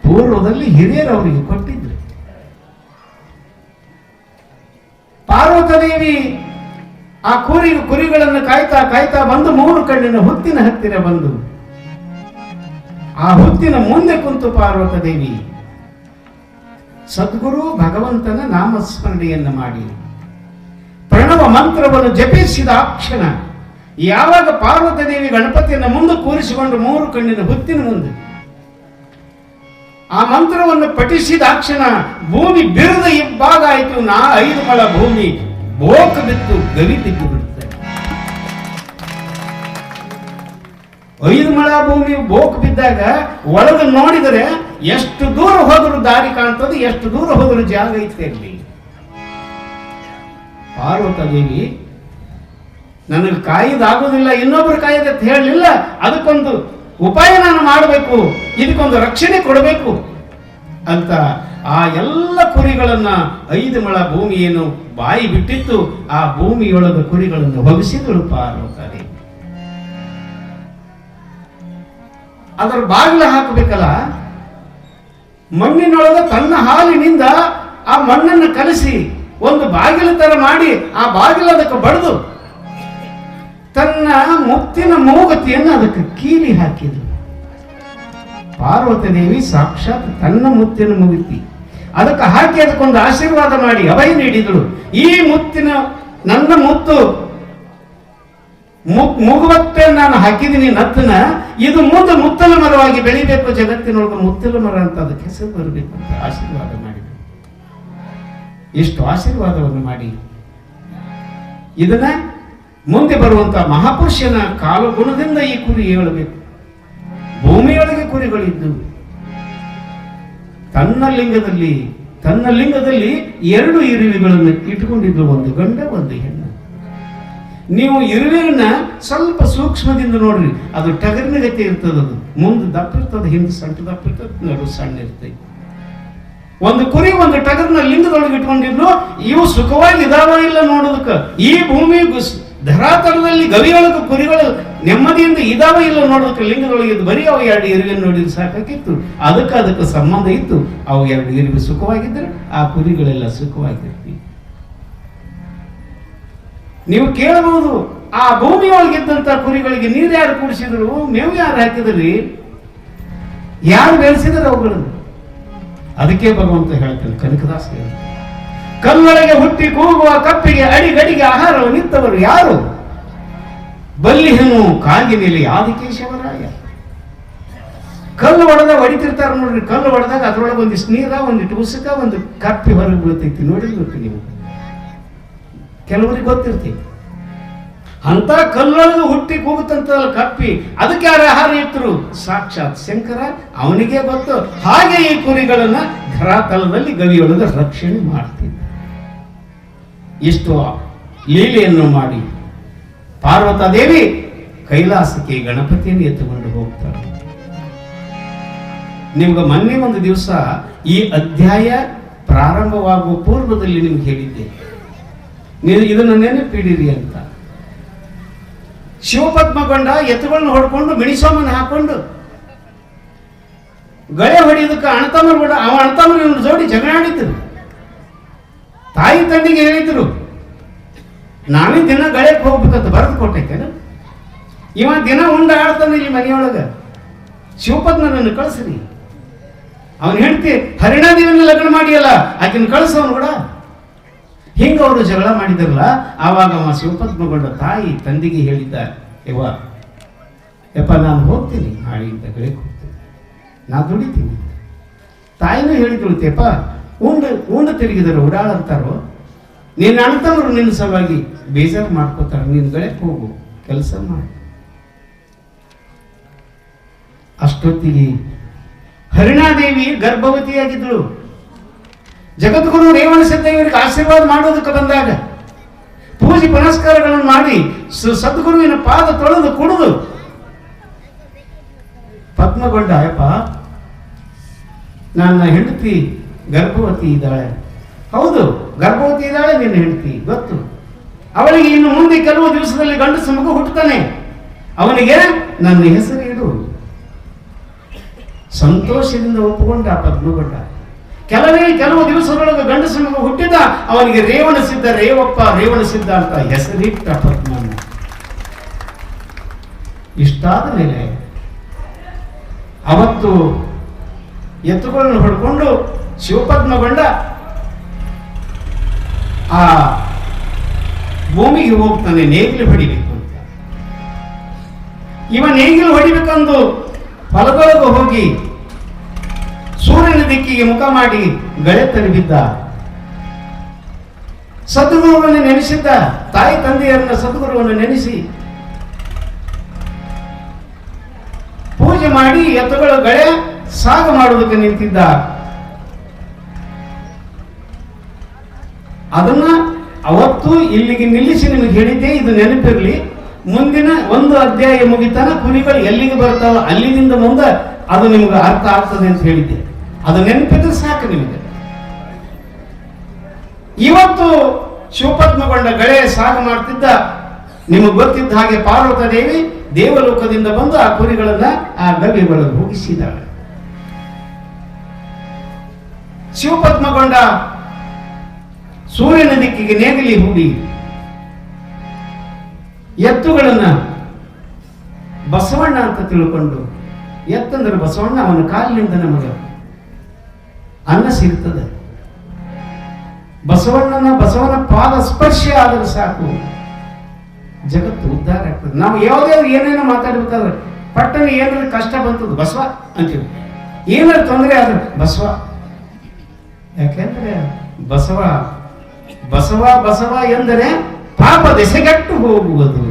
ಪೂರ್ವದಲ್ಲಿ ಹಿರಿಯರು ಅವರಿಗೆ ಕೊಟ್ಟಿದ್ರು. ಪಾರ್ವತದೇವಿ ಆ ಕುರಿಗಳನ್ನು ಕಾಯ್ತಾ ಕಾಯ್ತಾ ಬಂದು 3 ಕಣ್ಣಿನ ಹುತ್ತಿನ ಹತ್ತಿರ ಬಂದು ಆ ಹುತ್ತಿನ ಮುಂದೆ ಕುಂತು ಪಾರ್ವತದೇವಿ ಸದ್ಗುರು ಭಗವಂತನ ನಾಮಸ್ಮರಣೆಯನ್ನು ಮಾಡಿ ಪ್ರಣವ ಮಂತ್ರವನ್ನು ಜಪಿಸಿದ ಕ್ಷಣ ಯಾವಾಗ ಪಾರ್ವತದೇವಿ ಗಣಪತಿಯನ್ನು ಮುಂದೆ ಕೂರಿಸಿಕೊಂಡು 3 ಕಣ್ಣಿನ ಹುತ್ತಿನ ಮುಂದೆ ಆ ಮಂತ್ರವನ್ನು ಪಠಿಸಿದ ಕ್ಷಣ ಭೂಮಿ ಬಿರುದ ಇಬ್ಬಾಗ ಆಯಿತು. 5 ಮೊಳ ಭೂಮಿ ಬೋಕ ಬಿತ್ತು ಗವಿ ಬಿದ್ದು ಬಿಡುತ್ತೆ. 5 ಮೊಳ ಭೂಮಿ ಬೋಕ್ ಬಿದ್ದಾಗ ಒಳಗೆ ನೋಡಿದರೆ ಎಷ್ಟು ದೂರ ಹೋದರೂ ದಾರಿ ಕಾಣ್ತದೆ, ಎಷ್ಟು ದೂರ ಹೋದರೂ ಜಾಗ ಐತೆ ಅಲ್ಲಿ. ಪಾರ್ವತದೇವಿ ನನಗೆ ಕಾಯ್ದಾಗೋದಿಲ್ಲ, ಇನ್ನೊಬ್ರು ಕಾಯ್ದತ್ ಹೇಳಲಿಲ್ಲ, ಅದಕ್ಕೊಂದು ಉಪಾಯ ನಾನು ಮಾಡಬೇಕು, ಇದಕ್ಕೊಂದು ರಕ್ಷಣೆ ಕೊಡಬೇಕು ಅಂತ ಆ ಎಲ್ಲ ಕುರಿಗಳನ್ನ 5 ಮೊಳ ಭೂಮಿ ಏನು ಬಾಯಿ ಬಿಟ್ಟಿತ್ತು ಆ ಭೂಮಿಯೊಳಗ ಕುರಿಗಳನ್ನು ಹೊಗಿಸಿದಳು ಪಾರ್ವತದೇವಿ. ಅದರ ಬಾಗಿಲ ಹಾಕಬೇಕಲ್ಲ, ಮಣ್ಣಿನೊಳಗ ತನ್ನ ಹಾಲಿನಿಂದ ಆ ಮಣ್ಣನ್ನು ಕಲಸಿ ಒಂದು ಬಾಗಿಲ ತರ ಮಾಡಿ ಆ ಬಾಗಿಲ ಅದಕ್ಕೆ ಬಡಿದು ತನ್ನ ಮುತ್ತಿನ ಮೂಗತಿಯನ್ನು ಅದಕ್ಕೆ ಕೀಲಿ ಹಾಕಿದ್ರು. ಪಾರ್ವತಿ ದೇವಿ ಸಾಕ್ಷಾತ್ ತನ್ನ ಮುತ್ತಿನ ಮೂಗತಿ ಅದಕ್ಕೆ ಹಾಕಿ ಅದಕ್ಕೊಂದು ಆಶೀರ್ವಾದ ಮಾಡಿ ಅಭಯ ನೀಡಿದಳು. ಈ ಮುತ್ತಿನ ನನ್ನ ಮುತ್ತು ಮುಗುವತ್ತೆ ನಾನು ಹಾಕಿದ್ದೀನಿ ನತ್ತನ, ಇದು ಮುಂದೆ ಮುತ್ತಲ ಮರವಾಗಿ ಬೆಳಿಬೇಕು, ಜಗತ್ತಿನೊಳಗೆ ಮುತ್ತಲ ಮರ ಅಂತ ಅದಕ್ಕೆ ಹೆಸರು ಬರಬೇಕು ಅಂತ ಆಶೀರ್ವಾದ ಮಾಡಿದರು. ಎಷ್ಟು ಆಶೀರ್ವಾದವನ್ನು ಮಾಡಿ ಇದನ್ನ ಮುಂದೆ ಬರುವಂತಹ ಮಹಾಪುರುಷನ ಕಾಲಗುಣದಿಂದ ಈ ಕುರಿ ಹೇಳಬೇಕು. ಭೂಮಿಯೊಳಗೆ ಕುರಿಗಳಿದ್ದು ತನ್ನ ಲಿಂಗದಲ್ಲಿ 2 ಇರುವೆಗಳನ್ನು ಇಟ್ಟುಕೊಂಡಿದ್ದು, ಒಂದು ಗಂಡ ಒಂದು ಹೆಣ್ಣು. ನೀವು ಇರುವೆಯನ್ನ ಸ್ವಲ್ಪ ಸೂಕ್ಷ್ಮದಿಂದ ನೋಡ್ರಿ, ಅದು ಟಗರಿನ ಗತಿ ಇರ್ತದೆ, ಅದು ಮುಂದೆ ದಪ್ಪ ಇರ್ತದೆ, ಹಿಂದೆ ಸಣ್ಣ ದಪ್ಪ ಇರ್ತದೆ, ನಡು ಸಣ್ಣ ಇರ್ತದೆ. ಒಂದು ಕುರಿ ಒಂದು ಟಗರ್ನ ಲಿಂಗದೊಳಗೆ ಇಟ್ಕೊಂಡಿದ್ರು, ಇವು ಸುಖವಾಗಿ ಇದಾವ ಇಲ್ಲ ನೋಡೋದಕ್ಕೆ. ಈ ಭೂಮಿ ಧರಾತಲದಲ್ಲಿ ಗವಿಯೊಳಗೆ ಕುರಿಗಳು ನೆಮ್ಮದಿಯಿಂದ ಇದಾವ ಇಲ್ಲ ನೋಡೋದಕ್ಕೆ ಲಿಂಗದೊಳಗೆ ಇದ್ದು ಬರೀ ಅವು 2 ಇರುವೆಯನ್ನು ನೋಡಿದ್ರೆ ಸಾಕಾಗಿತ್ತು. ಅದಕ್ಕೆ ಸಂಬಂಧ ಇತ್ತು. ಅವು 2 ಇರುವೆ ಸುಖವಾಗಿದ್ದರೆ ಆ ಕುರಿಗಳೆಲ್ಲ ಸುಖವಾಗಿರ್ತೀವಿ. ನೀವು ಕೇಳಬಹುದು, ಆ ಭೂಮಿಯೊಳಗಿದ್ದಂತ ಕುರಿಗಳಿಗೆ ನೀರು ಯಾರು ಕುಡಿಸಿದ್ರು, ಮೇವು ಯಾರು ಹಾಕಿದ್ರಿ, ಯಾರು ಬೆಳೆಸಿದ್ರು ಅವುಗಳನ್ನು? ಅದಕ್ಕೆ ಭಗವಂತ ಹೇಳ್ತಾನೆ, ಕನಕದಾಸ ಹೇಳ್ತಾನೆ, ಕಲ್ಲೊಳಗೆ ಹುಟ್ಟಿ ಕೂಗುವ ಕಪ್ಪಿಗೆ ಅಡಿಗಡಿಗೆ ಆಹಾರವನ್ನಿತ್ತವರು ಯಾರು? ಬಲ್ಲಿಹನು ಕಾಗಿನೆಲೆ ಆದಿಕೇಶವರಾಯ. ಕಲ್ಲು ಹೊಡಿತಿರ್ತಾರ ನೋಡ್ರಿ, ಕಲ್ಲು ಹೊಡೆದಾಗ ಅದ್ರೊಳಗೆ ಒಂದಿಷ್ಟು ನೀರ, ಒಂದಿಟ್ಟು ಉಸುಕ, ಒಂದು ಕಪ್ಪಿ ಹೊರಗೆ ಬೀಳ್ತೈತಿ. ನೋಡಿರ್ಬೇಕು ನೀವು, ಕೆಲವರಿಗೆ ಗೊತ್ತಿರ್ತೀವಿ. ಅಂತ ಕಲ್ಲೊಳಗೆ ಹುಟ್ಟಿ ಕೂಗುತ್ತಂತ ಕಪ್ಪಿ, ಅದಕ್ಕೆ ಯಾರು ಆಹಾರ ಇತ್ತರು? ಸಾಕ್ಷಾತ್ ಶಂಕರ, ಅವನಿಗೆ ಗೊತ್ತು. ಹಾಗೆ ಈ ಕುರಿಗಳನ್ನ ಧರಾತಲದಲ್ಲಿ ಗವಿಯೊಳಗೆ ರಕ್ಷಣೆ ಮಾಡ್ತಿದ್ದ. ಇಷ್ಟು ಲೀಲೆಯನ್ನು ಮಾಡಿ ಪಾರ್ವತಾದೇವಿ ಕೈಲಾಸಕ್ಕೆ ಗಣಪತಿಯನ್ನು ಎತ್ತುಕೊಂಡು ಹೋಗ್ತಾರೆ. ನಿಮ್ಗೆ ಮೊನ್ನೆ ಒಂದು ದಿವಸ ಈ ಅಧ್ಯಾಯ ಪ್ರಾರಂಭವಾಗುವ ಪೂರ್ವದಲ್ಲಿ ನಿಮ್ಗೆ ಹೇಳಿದ್ದೆ, ನೀವು ಇದನ್ನು ನೆನಪಿಡಿರಿ ಅಂತ. ಶಿವಪದ್ಮಗೊಂಡ ಎತ್ತುಗಳನ್ನ ಹೊಡ್ಕೊಂಡು ಮಿಣಿಸೋಮನ ಹಾಕೊಂಡು ಗಳೆ ಹೊಡೆಯೋದಕ್ಕೆ ಅಣತಮ್ಮರು ಕೂಡ ಅವ ಅಣತಮ್ಮರು ಇವನು ಜೋಡಿ ಜಗಳ ಆಡಿದ್ರು. ತಾಯಿ ತಂಡಿಗೆ ಹೇಳಿದ್ರು, ನಾವೇ ದಿನ ಗಳೆಗೆ ಹೋಗ್ಬೇಕಂತ ಬರೆದು ಕೊಟ್ಟೈತೇನ, ಇವ ದಿನ ಉಂಡ ಆಡ್ತಾನೆ ಇಲ್ಲಿ ಮನೆಯೊಳಗ, ಶಿವಪದ್ಮನನ್ನು ಕಳಿಸ್ರಿ. ಅವನು ಹೇಳ್ತಿ ಹರಿಣಾದೇವಿಯನ್ನು ಲಗ್ನ ಮಾಡಿಯಲ್ಲ, ಆಕಿನ ಕಳಿಸವನು ಕೂಡ. ಹಿಂಗ ಅವರು ಜಗಳ ಮಾಡಿದ್ರಲ್ಲ, ಆವಾಗ ಅವ ಶಿವಪದ್ಮಗೊಂಡ ತಾಯಿ ತಂದೆಗೆ ಹೇಳಿದ್ದ, ಯವ್ವ ಯಪ್ಪ ನಾನು ಹೋಗ್ತೀನಿ ನಾಳೆಯಿಂದ ಗಳಿಗೆ ಹೋಗ್ತೀನಿ, ನಾ ದುಡಿತೀನಿ. ತಾಯಿನೂ ಹೇಳಿದ್ಳುತ್ತೇಪ್ಪ, ಉಂಡು ತಿರುಗಿದರು ಉಡಾಳ ಅಂತಾರೋ, ನಿನ್ನ ಅಣ್ಣತಂದ್ರು ನಿನ್ನ ಸಲುವಾಗಿ ಬೇಜಾರು ಮಾಡ್ಕೋತಾರೆ, ನೀನು ಗಳಕ್ಕೆ ಹೋಗು, ಕೆಲಸ ಮಾಡಿ. ಅಷ್ಟೊತ್ತಿಗೆ ಹರಿಣಾದೇವಿ ಗರ್ಭವತಿಯಾಗಿದ್ದಳು. ಜಗದ್ಗುರು ರೇವಣ ಸಿದ್ದೇವರಿಗೆ ಆಶೀರ್ವಾದ ಮಾಡೋದಕ್ಕೆ ಬಂದಾಗ ಪೂಜೆ ಪುನಸ್ಕಾರಗಳನ್ನು ಮಾಡಿ ಸದ್ಗುರುವಿನ ಪಾದ ತೊಳೆದು ಕುಡಿದು ಪದ್ಮಗೊಂಡ, ಅಯ್ಯಪ್ಪ ನನ್ನ ಹೆಂಡತಿ ಗರ್ಭವತಿ ಇದ್ದಾಳೆ. ಹೌದು, ಗರ್ಭವತಿ ಇದ್ದಾಳೆ ನಿನ್ನ ಹೆಂಡತಿ, ಗೊತ್ತು. ಅವಳಿಗೆ ಇನ್ನು ಮುಂದೆ ಕೆಲವು ದಿವಸದಲ್ಲಿ ಗಂಡಸ ಮಗು ಹುಟ್ಟುತ್ತಾನೆ, ಅವನಿಗೆ ನನ್ನ ಹೆಸರು ಇಡು. ಸಂತೋಷದಿಂದ ಒಪ್ಪುಕೊಂಡ ಪದ್ಮಗೊಂಡ. ಕೆಲವು ದಿವಸದೊಳಗೆ ಗಂಡಸ ಮಗು ಹುಟ್ಟಿದ, ಅವನಿಗೆ ರೇವಣ ಸಿದ್ಧ, ರೇವಪ್ಪ ರೇವಣ ಸಿದ್ಧ ಅಂತ ಹೆಸರಿಟ್ಟ ಪದ್ಮನ. ಇಷ್ಟಾದ ಮೇಲೆ ಅವತ್ತು ಎತ್ತುಗಳನ್ನು ಹೊಡ್ಕೊಂಡು ಶಿವಪದ್ಮಗೊಂಡ ಆ ಭೂಮಿಗೆ ಹೋಗ್ತಾನೆ ನೇಗಿಲು ಹೊಡಿಬೇಕು ಅಂತ. ಇವ ನೇಗಿಲು ಹೊಡಿಬೇಕಂದು ಹೊಲಗೊಳಗೆ ಹೋಗಿ ಸೂರ್ಯನ ದಿಕ್ಕಿಗೆ ಮುಖ ಮಾಡಿ ಗಳೆ ತರಿಬಿದ್ದ. ಸದ್ಗುರುವನ್ನು ನೆನೆಸಿದ್ದ, ತಾಯಿ ತಂದೆಯರನ್ನ ಸದ್ಗುರುವನ್ನು ನೆನೆಸಿ ಪೂಜೆ ಮಾಡಿ ಎತ್ತುಗಳ ಗಳೆ ಸಾಗ ಮಾಡುವುದಕ್ಕೆ ನಿಂತಿದ್ದ. ಅದನ್ನ ಅವತ್ತು ಇಲ್ಲಿಗೆ ನಿಲ್ಲಿಸಿ ನಿಮಗೆ ಹೇಳಿದ್ದೆ, ಇದು ನೆನಪಿರಲಿ. ಮುಂದಿನ ಒಂದು ಅಧ್ಯಾಯ ಮುಗಿತಾನ ಕುರಿಗಳು ಎಲ್ಲಿಗೆ ಬರ್ತಾವ ಅಲ್ಲಿಂದ ಮುಂದೆ ಅದು ನಿಮ್ಗೆ ಅರ್ಥ ಆಗ್ತದೆ ಅಂತ ಹೇಳಿದ್ದೆ. ಅದು ನೆನಪಿದ್ರೆ ಸಾಕು ನಿಮಗೆ. ಇವತ್ತು ಶಿವಪದ್ಮಗೊಂಡ ಗಳೆ ಸಾಗ ಮಾಡ್ತಿದ್ದ. ನಿಮಗೆ ಗೊತ್ತಿದ್ದ ಹಾಗೆ ಪಾರ್ವತ ದೇವಿ ದೇವಲೋಕದಿಂದ ಬಂದು ಆ ಕುರಿಗಳನ್ನ ಆ ಗವಿಗಳಿಗೆ ಹೋಗಿಸಿದಾಳೆ. ಶಿವಪದ್ಮಗೊಂಡ ಸೂರ್ಯನ ದಿಕ್ಕಿಗೆ ನೇಗಿಲಿ ಹೂಡಿ ಎತ್ತುಗಳನ್ನ ಬಸವಣ್ಣ ಅಂತ ತಿಳ್ಕೊಂಡು, ಎತ್ತಂದ್ರೆ ಬಸವಣ್ಣ, ಅವನ ಕಾಲಿನಿಂದ ನಮಗೆ ಅನ್ನ ಸಿಗ್ತದೆ. ಬಸವನ ಪಾದ ಸ್ಪರ್ಶ ಆದ್ರೆ ಸಾಕು, ಜಗತ್ತು ಉದ್ಧಾರ ಆಗ್ತದೆ. ನಾವು ಯಾವುದೇ ಏನೇನೋ ಮಾತಾಡ್ಬೇಕಾದ್ರೆ ಪಟ್ಟಣ ಏನಾದ್ರು ಕಷ್ಟ ಬಂತದ್ದು ಬಸವ ಅಂತೀವಿ, ಏನಾದ್ರು ತೊಂದರೆ ಆದ್ರೆ ಬಸವ. ಯಾಕೆಂದ್ರೆ ಬಸವ ಬಸವ ಬಸವ ಎಂದರೆ ಪಾಪ ದೆಸೆಗಟ್ಟು ಹೋಗುವುದು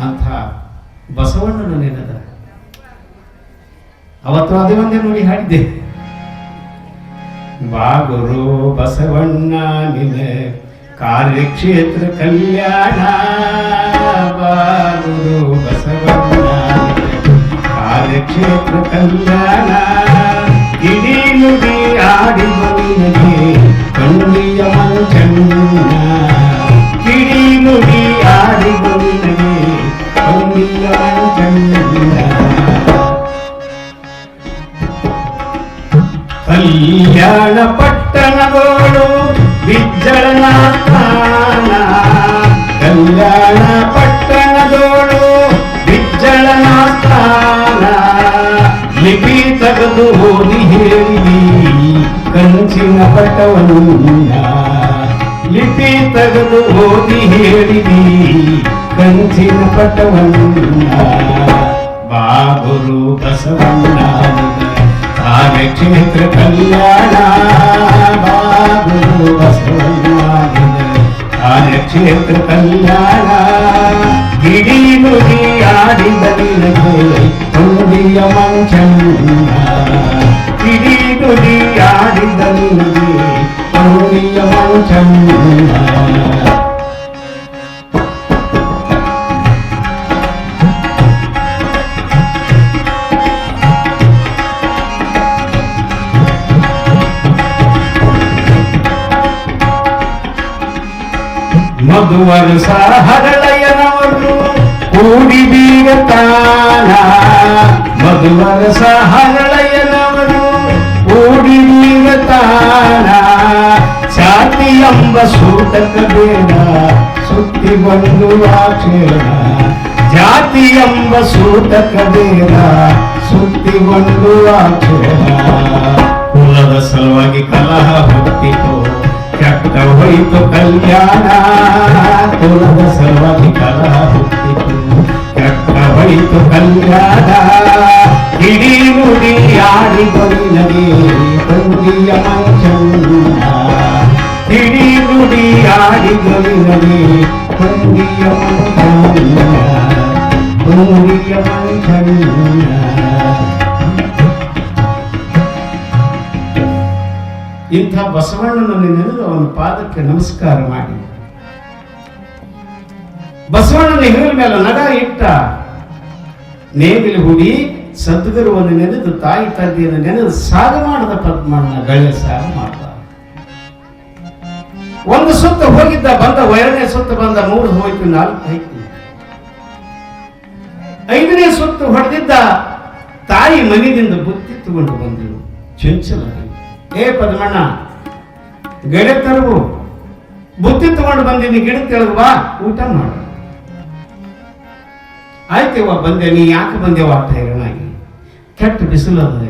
ಅಂತ ಬಸವಣ್ಣನ ನೆನದ. ಅವತ್ತು ಅದೇ ಒಂದೇ ನೋಡಿ ಹಾಡಿದ್ದೆ, ಬಾಗುರು ಬಸವಣ್ಣ ನಿನ ಕಾರ್ಯಕ್ಷೇತ್ರ ಕಲ್ಯಾಣ, ಬಾಗುರು ಬಸವಣ್ಣ ಕಾರ್ಯಕ್ಷೇತ್ರ ಕಲ್ಯಾಣ, ಇಡೀ ನುಡಿ ಆಡಿಬನಿಗೆ ಕಂಡಿಯ ಮಂಚಣ್ಣ, ಇಡೀ ನುಡಿ ಆಡಿಬನಿಗೆ ಕಂಡಿಯ ಮಂಚಣ್ಣ. ಕಲ್ಯಾಣ ಪಟ್ಟಣಗೋಳು ಬಿಜ್ಜಳನ ಸ್ಥಾನ, ಕಲ್ಯಾಣ ಪಟ್ಟಣಗೋಳು ಬಿಜ್ಜಳನ ಸ್ಥಾನ, ಲಿಪಿ ತೆಗೆದು ಓದಿ ಹೇಳಿ ಕಂಚಿನ ಪಟವನ್ನ, ಲಿಪಿ ತೆಗೆದು ಓದಿ ಹೇಳಿ ಕಂಚಿನ ಪಟವನ್ನ, ಬಾಗುರು ಬಸವಣ್ಣ ಕಾರ್ಯಕ್ಷೇತ್ರ ಕಲ್ಯಾಣ, ಬಾಗುರು ಬಸವಣ್ಣ ಕಾರ್ಯಕ್ಷೇತ್ರ ಕಲ್ಯಾಣ, ಇಡೀ ನುಡಿ ಆಡಿದ ನಿನಗೆ ನುಡಿಯ ಮಂಚಣ್ಣ, ಇಡೀ ನುಡಿ ಆಡಿದ ನಿನಗೆ ನುಡಿಯ ಮಂಚಣ್ಣ. ಮಧುವರ್ಷ ಹರಳಯ್ಯನವರು ಕೂಡಿ ಬೀಗತಾನ, ಮಧುವರ್ಷ ಹರಳಯ್ಯನವರು ಕೂಡಿ ಬೀಗತಾನ, ಛಾತಿ ಎಂಬ ಸೂತಕ ಬೇಡ ಸುತ್ತಿ ಬಂದು ಆಕ್ಷೇಣ, ಜಾತಿ ಎಂಬ ಸೂತಕ ಬೇಡ ಸುತ್ತಿ ಬಂದು ಆಕ್ಷೇಣ. ಕುಲದ ಸಲುವಾಗಿ ಕಲಹ ಹುಟ್ಟಿತು ಕೆಟ್ಟ ಹೋಯಿತು ಕಲ್ಯಾಣ, ಕುಲದ ಸಲುವಾಗಿ ಕಲಹ ಹುಟ್ಟಿತು ಕೆಟ್ಟ ಆಯಿತು ಕಲ್ಯಾಣ ಇಡೀ ನುಡಿ ಆಡಿದೊಲಿನಗೆ ತಂಗಿಯ ಮಂಚಣ್ಣ ಇಡೀ ನುಡಿ ಆಡಿದೊಲಿನಗೆ ತಂಗಿಯ ಮಂಚಣ್ಣ ತಂಗಿಯ ಮಂಚಣ್ಣ. ಇಂಥ ಬಸವಣ್ಣನನ್ನು ನೆನೆದು ಅವನ ಪಾದಕ್ಕೆ ನಮಸ್ಕಾರ ಮಾಡಿ ಬಸವಣ್ಣನ ಹೆಗಲ ಮೇಲೆ ನಗ ಇಟ್ಟ ನೇಗಿಲು ಹುಡಿ ಸದ್ಗುರುವನ್ನು ನೆನೆದು ತಾಯಿ ತಂದೆಯನ್ನು ನೆನೆದು ಸಾಗ ಮಾಡದ ಪದ್ಮಣ್ಣ ಗಳೆ ಸಾಗ ಮಾಡ್ದ. ಒಂದು ಸುತ್ತ ಹೋಗಿದ್ದ ಬಂದ, ಎರಡನೇ ಸುತ್ತ ಬಂದ, 3 ಹೋಯ್ತು, 4 ಆಯ್ತು, 5ನೇ ಸುತ್ತು ಹೊಡೆದಿದ್ದ ತಾಯಿ ಮನೆಯಿಂದ ಬುತ್ತಿ ತಗೊಂಡು ಬಂದಳು. ಚಂಚಲ ಏ ಪದ್ಮಣ್ಣ ಗೆಳೆ ತರವು ಬುತ್ತಿ ತಗೊಂಡು ಬಂದಿನಿ, ಗಿಡ ತೆಳಗುವ ಊಟ ಮಾಡು. ಆಯ್ತೇವ ಬಂದೆ, ನೀ ಯಾಕೆ ಬಂದೇವ ಅಂತ ಹೇಳನಾಗಿ ಕೆಟ್ಟ ಬಿಸಿಲದ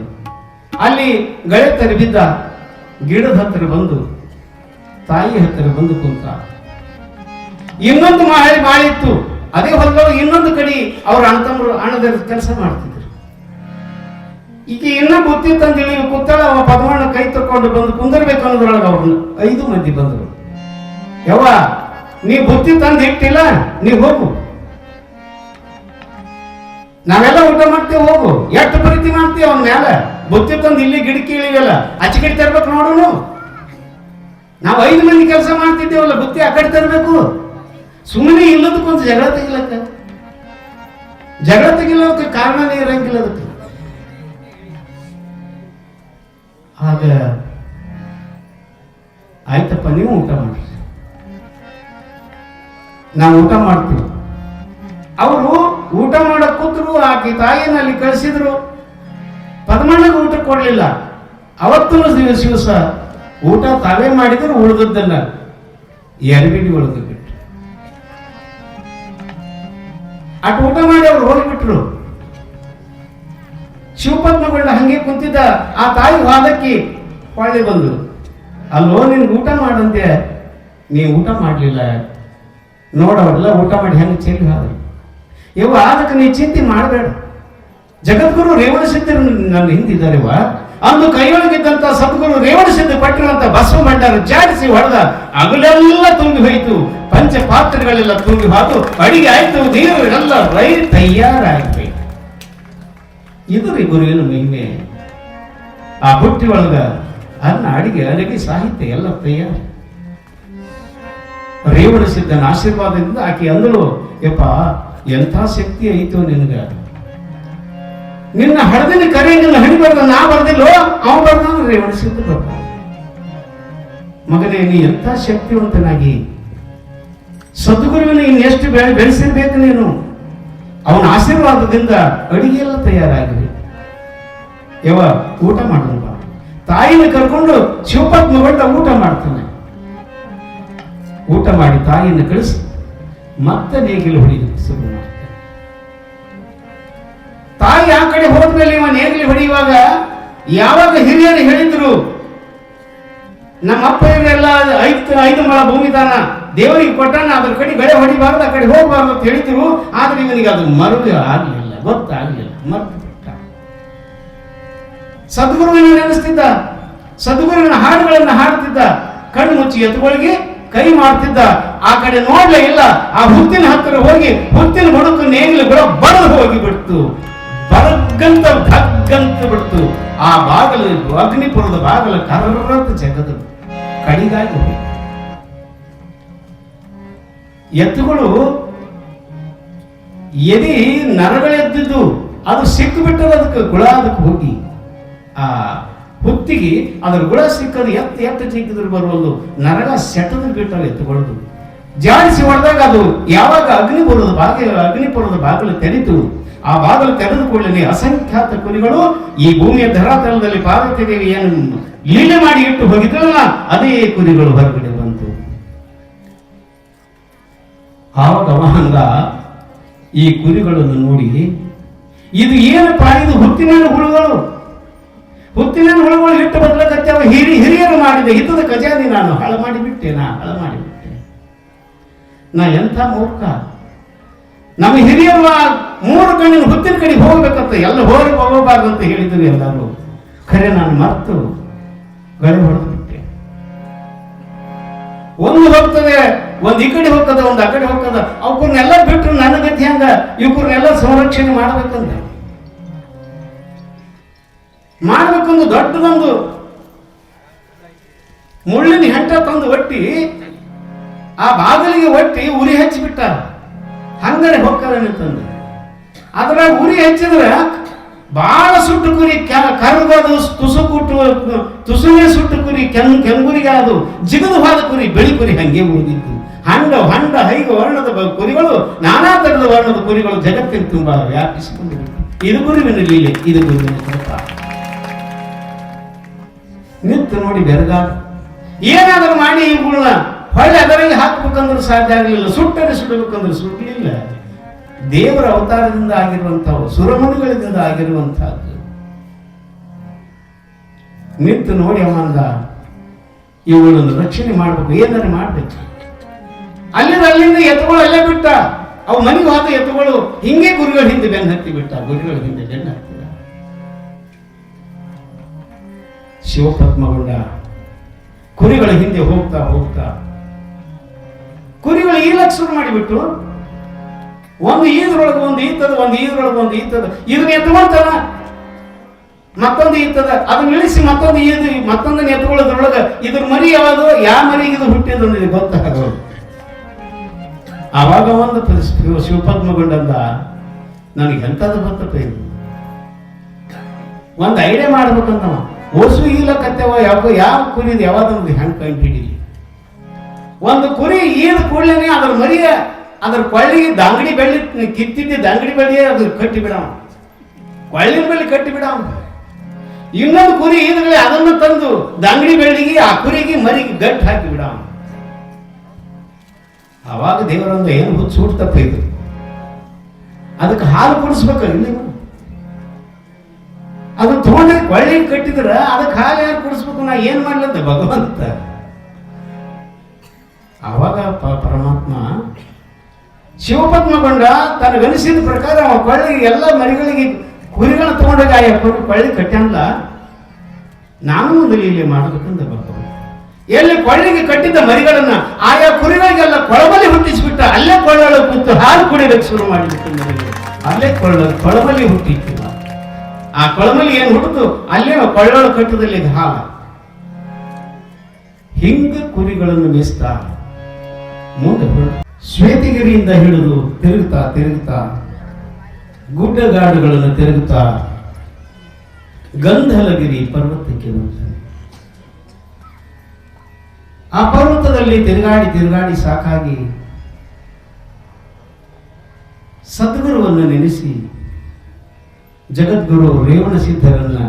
ಅಲ್ಲಿ ಗಳೆ ತರ ಬಿದ್ದ ಗಿಡದ ಹತ್ತಿರ ಬಂದು ತಾಯಿ ಹತ್ತಿರ ಬಂದು ಕುಂತ. ಇನ್ನೊಂದು ಮಾಡಿತ್ತು, ಅದೇ ಹೊಲದೊಳಗೆ ಇನ್ನೊಂದು ಕಡೆ ಅವ್ರ ಅಣ್ಣತಮ್ಮರು ಅಣ್ಣದ ಕೆಲಸ ಮಾಡ್ತಿದ್ರು. ಈಗ ಇನ್ನ ಬುತ್ತಿ ತಂದಿಳಿ ಕೂತಾಳ. ಅವ ಪದ್ಮಣ್ಣ ಕೈ ತಕೊಂಡು ಬಂದು ಕುಂದರ್ಬೇಕು ಅನ್ನೋದ್ರೊಳಗೆ ಅವ್ರನ್ನ 5 ಮಂದಿ ಬಂದರು. ಯವ್ವ ನೀ ಬುತ್ತಿ ತಂದು ಇಟ್ಟಿಲ್ಲ, ನೀ ಹೋಗು, ನಾವೆಲ್ಲ ಊಟ ಮಾಡ್ತೇವೆ, ಹೋಗು. ಎಷ್ಟು ಪ್ರೀತಿ ಮಾಡ್ತೀವಿ ಅವನ ಮೇಲೆ. ಬುತ್ತಿ ತಂದು ಇಲ್ಲಿ ಗಿಡಕ್ಕೆ ಇಳಿವಲ್ಲ, ಆಚೆ ಕಡೆ ತರ್ಬೇಕು ನೋಡೋನು. ನಾವು 5 ಮಂದಿ ಕೆಲಸ ಮಾಡ್ತಿದ್ದೇವಲ್ಲ, ಬುತ್ತಿ ಆ ಕಡೆ ತರಬೇಕು. ಸುಮ್ಮನೆ ಇಲ್ಲದಕ್ಕೊಂದು ಜಗಳ ತೆಗಿಲಕ್ಕೆ ಕಾರಣನೇ ಇರಂಗಿಲ್ಲ ಅದಕ್ಕೆ. ಆಗ ಆಯ್ತಪ್ಪ ನೀವು ಊಟ ಮಾಡಿ, ನಾವು ಊಟ ಮಾಡ್ತೀವಿ. ಅವರು ಊಟ ಮಾಡಕ್ ಕೂತರು. ಆಕೆ ತಾಯಿಯನ್ನು ಅಲ್ಲಿ ಕಳಿಸಿದ್ರು. ಪದ್ಮಣ್ಣಗೆ ಊಟ ಕೊಡ್ಲಿಲ್ಲ. ಅವತ್ತು ದಿವಸ ಊಟ ತಾವೇ ಮಾಡಿದ್ರು. ಉಳಿದದ್ದನ್ನ ಎಲ್ಬಿಡಿ ಒಳಗೆ ಬಿಟ್ಟು ಅಟ್ ಊಟ ಮಾಡಿ ಅವ್ರು ಹೋಗಿಬಿಟ್ರು. ಶಿವಪದ್ಮಗೊಂಡ ಹಂಗೆ ಕುಂತಿದ್ದ. ಆ ತಾಯಿ ವಾದಕ್ಕೆ ಹೊಳ್ಳಿ ಬಂದು, ಅಲ್ಲೋ ನಿನ್ಗೆ ಊಟ ಮಾಡಂತೆ, ನೀ ಊಟ ಮಾಡ್ಲಿಲ್ಲ, ನೋಡವರೆಲ್ಲ ಊಟ ಮಾಡಿ ಹೆಂಗೆ ಚೆಲ್ಲಿ ಹಾದ್ರು. ಇವ ಅದಕ್ಕೆ ನೀ ಚಿಂತೆ ಮಾಡಬೇಡ. ಜಗದ್ಗುರು ರೇವಣಸಿದ್ಧರು ನನ್ನ ಹಿಂದಿದ್ದಾರೆವ. ಅಂದು ಕೈಯೊಳಗಿದ್ದಂತ ಸದ್ಗುರು ರೇವಣಸಿದ್ಧ ಪಟ್ಟಿರುವಂತ ಬಸವ ಭಂಡಾರ ಜಾಡಿಸಿ ಹೊಡೆದ. ಅಗಲೆಲ್ಲ ತುಂಬಿ ಹೋಯಿತು, ಪಂಚ ಪಾತ್ರೆಗಳೆಲ್ಲ ತುಂಬಿ ಹೋದು, ಅಡಿಗೆ ಆಯ್ತು, ನೀರು ಎಲ್ಲ ರೈ ತಯಾರಾಗಿ. ಇದು ರೀ ಗುರುವಿನ ಮಹಿಮೆ. ಆ ಬುಟ್ಟಿ ಒಳಗ ಅನ್ನ, ಅಡಿಗೆ, ಅಡಿಗೆ, ಸಾಹಿತ್ಯ ಎಲ್ಲ ತಯಾರು. ರೇವಣಸಿದ್ದನ ಆಶೀರ್ವಾದದಿಂದ ಆಕೆ ಅಂದಳು, ಯಪ್ಪ ಎಂಥ ಶಕ್ತಿ ಐತೋ ನಿನಗ. ನಿನ್ನ ಹಳದಿನ ಕರೆಯಂಗಿಲ್ಲ, ಹಣಿ ಬರ್ದ, ನಾ ಬರ್ದಿಲ್ಲೋ, ಅವ ಬರ್ದ, ರೇವಣಸಿದ್ದ ಬರ್ದ. ಮಗನೇ ನೀ ಎಂಥ ಶಕ್ತಿವಂತನಾಗಿ ಸದ್ಗುರುವಿನ ಇನ್ನೆಷ್ಟು ಬೆಳೆಸಿರ್ಬೇಕು ನೀನು. ಅವನ ಆಶೀರ್ವಾದದಿಂದ ಅಡಿಗೆ ಎಲ್ಲ ತಯಾರಾಗಿದೆ. ಯವ ಊಟ ಮಾಡೋಣ ಬಾ. ತಾಯಿನ ಕರ್ಕೊಂಡು ಶಿವಪದ್ಮಗೊಂಡ ಊಟ ಮಾಡ್ತಾನೆ. ಊಟ ಮಾಡಿ ತಾಯಿಯನ್ನು ಕಳಿಸಿ ಮತ್ತೆ ನೇಗಿಲು ಹೊಡಿಲಿಕ್ಕೆ ಶುರು ಮಾಡ್ತಾನೆ. ತಾಯಿ ಆ ಕಡೆ ಹೋದ್ಮೇಲೆ ಇವ ನೇಗಿಲು ಹೊಡೆಯುವಾಗ ಯಾವಾಗ ಹಿರಿಯರು ಹೇಳಿದ್ರು, ನಮ್ಮ ಅಪ್ಪ ಇವರೆಲ್ಲ 5 ಮಳ ಭೂಮಿದಾನ ದೇವರಿಗೆ ಕೊಟ್ಟಾನ, ಅದ್ರ ಕಡೆ ಗಳೆ ಹೊಡಿಬಾರ್ದು, ಆ ಕಡೆ ಹೋಗಬಾರ್ದು ಅಂತ ಹೇಳಿದ್ರು. ಆದ್ರೆ ಇವನಿಗೆ ಅದು ಮರುಳು ಆಗ್ಲಿಲ್ಲ, ಗೊತ್ತಾಗ್ಲಿಲ್ಲ, ಮರ್ತು ಬಿಟ್ಟ. ಸದ್ಗುರುವಿನ ನೆನೆಸ್ತಿದ್ದ, ಸದ್ಗುರುವಿನ ಹಾಡುಗಳನ್ನ ಹಾಡ್ತಿದ್ದ, ಕಣ್ಣು ಮುಚ್ಚಿ ಎತ್ತುಗಳಿಗೆ ಕೈ ಮಾಡ್ತಿದ್ದ. ಆ ಕಡೆ ನೋಡ್ಲೇ ಇಲ್ಲ. ಆ ಹುತ್ತಿನ ಹತ್ತಿರ ಹೋಗಿ ಹುತ್ತಿನ ಬುಡಕು ನೇಗಿಲುಗಳು ಬಡದು ಹೋಗಿ ಬಿಡ್ತು. ಬರಗಂತ ಧಗ್ಗಂತ ಬಿಡ್ತು. ಆ ಬಾಗಲು ಅಗ್ನಿಪುರದ ಬಾಗಲ ಕರ್ರಂತ ಜಗದು ಕಡಿಗಾಗಿ ಹೋಗಿ ಎತ್ತುಗಳು ಎದಿ ನರಗಳೆದ್ದಿದ್ದು ಅದು ಸಿಕ್ಕು ಬಿಟ್ಟದ. ಅದಕ್ಕೆ ಗುಳ ಅದಕ್ಕೆ ಹೋಗಿ ಆ ಹುತ್ತಿಗೆ ಅದ್ರ ಗುಳ ಸಿಕ್ಕದು ಎತ್ತ ಜಿಕ್ಕಿದ್ರು ಬರುವುದು ನರಗ ಸೆಟದ ಬಿಟ್ಟವು ಎತ್ತುಕೊಳ್ಳೋದು. ಜಾಡಿಸಿ ಹೊಡೆದಾಗ ಅದು ಯಾವಾಗ ಅಗ್ನಿಪುರದ ಬಾಗಿಲು ತೆರೀತು, ಆ ಬಾಗಿಲು ತೆರೆದ ಕೂಡಲೇ ಅಸಂಖ್ಯಾತ ಕುರಿಗಳು ಈ ಭೂಮಿಯ ಧರಾತಲದಲ್ಲಿ ಪಾರ್ವತಿ ದೇವಿ ಏನು ಲೀಲೆ ಮಾಡಿ ಇಟ್ಟು ಹೋಗಿದ್ರಲ್ಲ, ಅದೇ ಕುರಿಗಳು ಹೊರಗಡೆ ಬಂತು. ಆವಾಗ ಅವಂಗ ಈ ಕುರಿಗಳನ್ನು ನೋಡಿ, ಇದು ಏನಪ್ಪ, ಇದು ಹುತ್ತಿನ ಹುಳುಗಳು ಇಟ್ಟು ಬದಲಕತ್ತೇವ. ಹಿರಿಯರು ಮಾಡಿದ ಹಿತದ ಖಜಾನೆ ನಾನು ಹಾಳು ಮಾಡಿಬಿಟ್ಟೆ. ನಾ ಎಂಥ ಮೂರ್ಖ. ನಮ್ಮ ಹಿರಿಯರು 3 ಕಣ್ಣಿನ ಹುತ್ತಿನ ಕಡೆ ಹೋಗ್ಬೇಕಂತ ಎಲ್ಲ ಹೋಗಬಾರ್ದು ಅಂತ ಹೇಳಿದ್ರು ಎಲ್ಲರೂ. ಖರೆ ನಾನು ಮರ್ತು ಗಳೆ ಹೊಡೆದು ಬಿಟ್ಟೆ. ಒಂದು ಹೋಗ್ತದೆ, ಒಂದು ಈ ಕಡೆ ಹೋಗ್ತದೆ, ಒಂದು ಆ ಕಡೆ ಹೋಗ್ತದ. ಅವಕ್ಕನ್ನೆಲ್ಲ ಬಿಟ್ಟರು ನನ್ನ ಗತಿ ಹಂಗ ಇವಕ್ಕನ್ನೆಲ್ಲ ಸಂರಕ್ಷಣೆ ಮಾಡ್ಬೇಕಂತ ಮಾಡ್ಬೇಕಂದು ದೊಡ್ಡದೊಂದು ಮುಳ್ಳಿನ ಹೆಂಟ ತಂದು ಒಟ್ಟಿ ಆ ಬಾಗಿಲಿಗೆ ಒಟ್ಟಿ ಉರಿ ಹಚ್ಚಿಬಿಟ್ಟ. ಹಂಗನೆ ಹೊಕ್ಕದನೆ ತಂದು ಅದ್ರಾಗ ಉರಿ ಹಚ್ಚಿದ್ರೆ ಬಹಳ ಸುಟ್ಟು ಕುರಿ ಕರ್ಗದು ತುಸುಗೆ ಸುಟ್ಟು ಕುರಿ ಕೆಂಗುರಿಗೆ ಅದು ಜಿಗದು ಹೋದ ಕುರಿ ಬೆಳಿ ಕುರಿ ಹಂಗೆ ಉಳಿದಿತ್ತು. ಹೊಂಡ ಹೈಗ ವರ್ಣದ ಕುರಿಗಳು, ನಾನಾ ತರದ ವರ್ಣದ ಕುರಿಗಳು ಜಗತ್ತಿನ ತುಂಬಾ ವ್ಯಾಪಿಸಿಕೊಂಡು ಇದು ಗುರುವಿನ ಲೀಲೆ, ಇದು ಗುರುವಿನ ಕೃಪಾ. ನಿಂತು ನೋಡಿ ಬೆರಗಾದ ಏನಾದರೂ ಮಾಡಿ ಇವುಗಳನ್ನ ಹೊಳ್ಳೆ ಅದರಲ್ಲಿ ಹಾಕ್ಬೇಕಂದ್ರೆ ಸಾಧ್ಯ ಆಗಲಿಲ್ಲ. ಸುಟ್ಟರೆ ಸುಡಬೇಕಂದ್ರೆ ಸುಡಲಿಲ್ಲ. ದೇವರ ಅವತಾರದಿಂದ ಆಗಿರುವಂತಹ ಸುರಮುನಿಗಳಿಂದ ಆಗಿರುವಂತಹದ್ದು. ನಿಂತು ನೋಡಿ ಅವಂದ ಇವುಗಳನ್ನು ರಕ್ಷಣೆ ಮಾಡ್ಬೇಕು, ಏನಾರು ಮಾಡ್ಬೇಕು. ಅಲ್ಲಿಂದ ಎತ್ತುಗಳು ಅಲ್ಲೇ ಬಿಟ್ಟ. ಅವು ಮನೆಗೆ ಹೋದ ಎತ್ತುಗಳು ಹಿಂಗೆ ಗುರುಗಳ ಹಿಂದೆ ಬೆನ್ನು ಹತ್ತಿ ಬಿಟ್ಟ. ಗುರುಗಳ ಹಿಂದೆ ಬೆನ್ನು ಹತ್ತಿದ. ಶಿವಪದ್ಮಗೊಂಡ ಕುರಿಗಳ ಹಿಂದೆ ಹೋಗ್ತಾ ಹೋಗ್ತಾ ಕುರಿಗಳು ಈಲಕ್ ಶುರು ಮಾಡಿಬಿಟ್ಟು ಒಂದು ಈದ್ರೊಳಗೆ ಒಂದು ಈತದ, ಒಂದು ಈದ್ರೊಳಗೆ ಒಂದು ಈತದ. ಇದನ್ನ ಎತ್ಕೊಳ್ತಾನ, ಮತ್ತೊಂದು ಈತದ, ಅದನ್ನ ಇಳಿಸಿ ಮತ್ತೊಂದು ಈದು, ಮತ್ತೊಂದನ್ನ ಎತ್ಕೊಳ್ಳೋದ್ರೊಳಗೆ ಇದ್ರ ಮರಿ ಯಾವುದು, ಯಾವ ಮರಿಗೆ ಇದು ಹುಟ್ಟಿದ ಗೊತ್ತಾಗೋದು. ಆವಾಗ ಒಂದು ಶಿವಪದ್ಮಗೊಂಡಂದ ನನಗೆ ಎಂಥದ್ದು ಗೊತ್ತಪ್ಪ, ಇದು ಒಂದು ಐಡಿಯಾ ಮಾಡ್ಬೇಕಂತ. ಓಸು ಈಲಕತ್ತೇವ ಯಾವ ಕುರಿದು ಯಾವ್ದೊಂದು ಹೆಂಗ್ ಕಂಡು ಹಿಡೀಲಿ. ಒಂದು ಕುರಿ ಈದ ಕೂಡಲೇ ಅದ್ರ ಮರಿಯ ಅದ್ರ ಕೊಳ್ಳಿಗೆ ದಾಂಗಡಿ ಬೆಳ್ಳಿ ಕಿತ್ತಿದ್ದ ದಾಂಗಡಿ ಬೆಳ್ಳಿಯೇ ಅದು ಕಟ್ಟಿ ಬಿಡ, ಕೊಳ್ಳಿನ ಬೆಳ್ಳಿ ಕಟ್ಟಿ ಬಿಡ. ಇನ್ನೊಂದು ಕುರಿ ಈದಗಳೇ ಅದನ್ನು ತಂದು ದಾಂಗಡಿ ಬೆಳ್ಳಿಗೆ ಆ ಕುರಿಗೆ ಮರಿಗೆ ಗಟ್ಟಿ ಹಾಕಿ ಬಿಡ. ಅವಾಗ ದೇವರೊಂದು ಏನು ಹುಚ್ಚು ಹುಟ್ಟಪ್ಪ ಇದು, ಅದಕ್ಕೆ ಹಾಲು ಕುಡಿಸ್ಬೇಕು. ಇಲ್ಲಿ ಅದು ತಗೊಂಡ್ರೆ ಕೊಳ್ಳಿಗೆ ಕಟ್ಟಿದ್ರ ಅದಕ್ಕೆ ಹಾಲು ಯಾರು ಕುಡಿಸ್ಬೇಕು, ನಾ ಏನ್ ಮಾಡ್ಲಂತ ಭಗವಂತ. ಅವಾಗ ಪರಮಾತ್ಮ ಶಿವಪದ್ಮಗೊಂಡ ತನಗನಿಸಿದ ಪ್ರಕಾರ ಅವ ಕೊಳ್ಳಿಗೆ ಎಲ್ಲ ಮರಿಗಳಿಗೆ ಕುರಿಗಳನ್ನ ತಗೊಂಡಾಗ ಆ ಕೊಳ್ಳಿ ಕಟ್ಟ್ಯಾನಲ್ಲ, ನಾನು ಒಂದು ಲೀಲೆ ಮಾಡಬೇಕಂತ ಭಗವಂತ. ಎಲ್ಲಿ ಕೊಳ್ಳಿಗೆ ಕಟ್ಟಿದ್ದ ಮರಿಗಳನ್ನ ಆಯಾ ಕುರಿಗಳಿಗೆಲ್ಲ ಕೊಳಬಲಿ ಹುಟ್ಟಿಸ್ಬಿಟ್ಟ. ಅಲ್ಲೇ ಕೊಳ್ಳೊಳ ಕೂತು ಹಾಲು ಕುಡಿಯಕ್ಕೆ ಶುರು ಮಾಡಿಬಿಟ್ಟು ಮರಿಗೆ ಅಲ್ಲೇ ಕೊಳಬಲಿ ಹುಟ್ಟಿತ್ತು. ಆ ಕೊಳಮಲ್ಲಿ ಏನು ಹುಟ್ಟಿತು ಅಲ್ಲೇ ಕೊಳ್ಳೊಳ ಕಟ್ಟದಲ್ಲಿ ಹಾಲ. ಹಿಂಗ ಕುರಿಗಳನ್ನು ಮೇಯಿಸ್ತಾ ಮುಂದೆ ಶ್ವೇತಗಿರಿಯಿಂದ ಹಿಡಿದು ತಿರುಗುತ್ತಾ ಗುಡ್ಡಗಾಡುಗಳನ್ನು ತಿರುಗುತ್ತಾ ಗಂಧಲಗಿರಿ ಪರ್ವತಕ್ಕೆ ಬರ್ತಾನೆ. ಆ ಪರ್ವತದಲ್ಲಿ ತಿರುಗಾಡಿ ಸಾಕಾಗಿ ಸದ್ಗುರುವನ್ನು ನೆನೆಸಿ, ಜಗದ್ಗುರು ರೇವಣ ಸಿದ್ಧರನ್ನ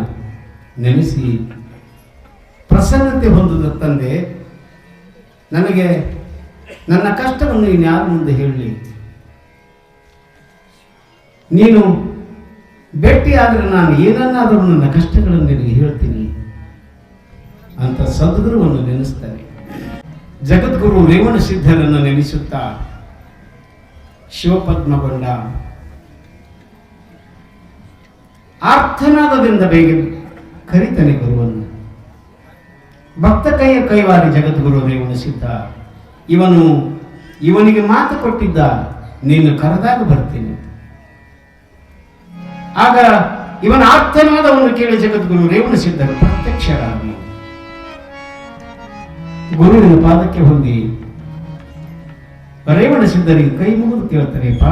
ನೆನೆಸಿ ಪ್ರಸನ್ನತೆ ಹೊಂದಿದ ತಂದೆ, ನನಗೆ ನನ್ನ ಕಷ್ಟವನ್ನು ಇನ್ಯಾರ ಮುಂದೆ ಹೇಳಲಿ, ನೀನು ಭೇಟಿ ಆದರೆ ನಾನು ಏನನ್ನಾದರೂ ನನ್ನ ಕಷ್ಟಗಳನ್ನು ನಿನಗೆ ಹೇಳ್ತೀನಿ ಅಂತ ಸದ್ಗುರುವನ್ನು ನೆನೆಸ್ತಾನೆ. ಜಗದ್ಗುರು ರೇವಣ ಸಿದ್ಧರನ್ನು ನೆನೆಸುತ್ತಾ ಶಿವಪದ್ಮಗೊಂಡ ಆರ್ಥನಾದದಿಂದ ಬೇಗ ಕರಿತಾನೆ ಗುರುವನ್ನು. ಭಕ್ತ ಕೈವಾರಿ ಜಗದ್ಗುರು ರೇವಣ ಸಿದ್ಧ ಇವನಿಗೆ ಮಾತು ಕೊಟ್ಟಿದ್ದ, ನೀನು ಕರೆದಾಗ ಬರ್ತೀನಿ. ಆಗ ಇವನ ಆರ್ಥನಾದವನ್ನು ಕೇಳಿ ಜಗದ್ಗುರು ರೇವಣ ಸಿದ್ಧರು ಪ್ರತ್ಯಕ್ಷರಾಗಿ ಗುರುವಿನ ಪಾದಕ್ಕೆ ಹೊಂದಿ ರೇವಣ ಸಿದ್ಧರಿಗೆ ಕೈ ಮುಗಿದು ಕೇಳ್ತಾರೆಪ್ಪ,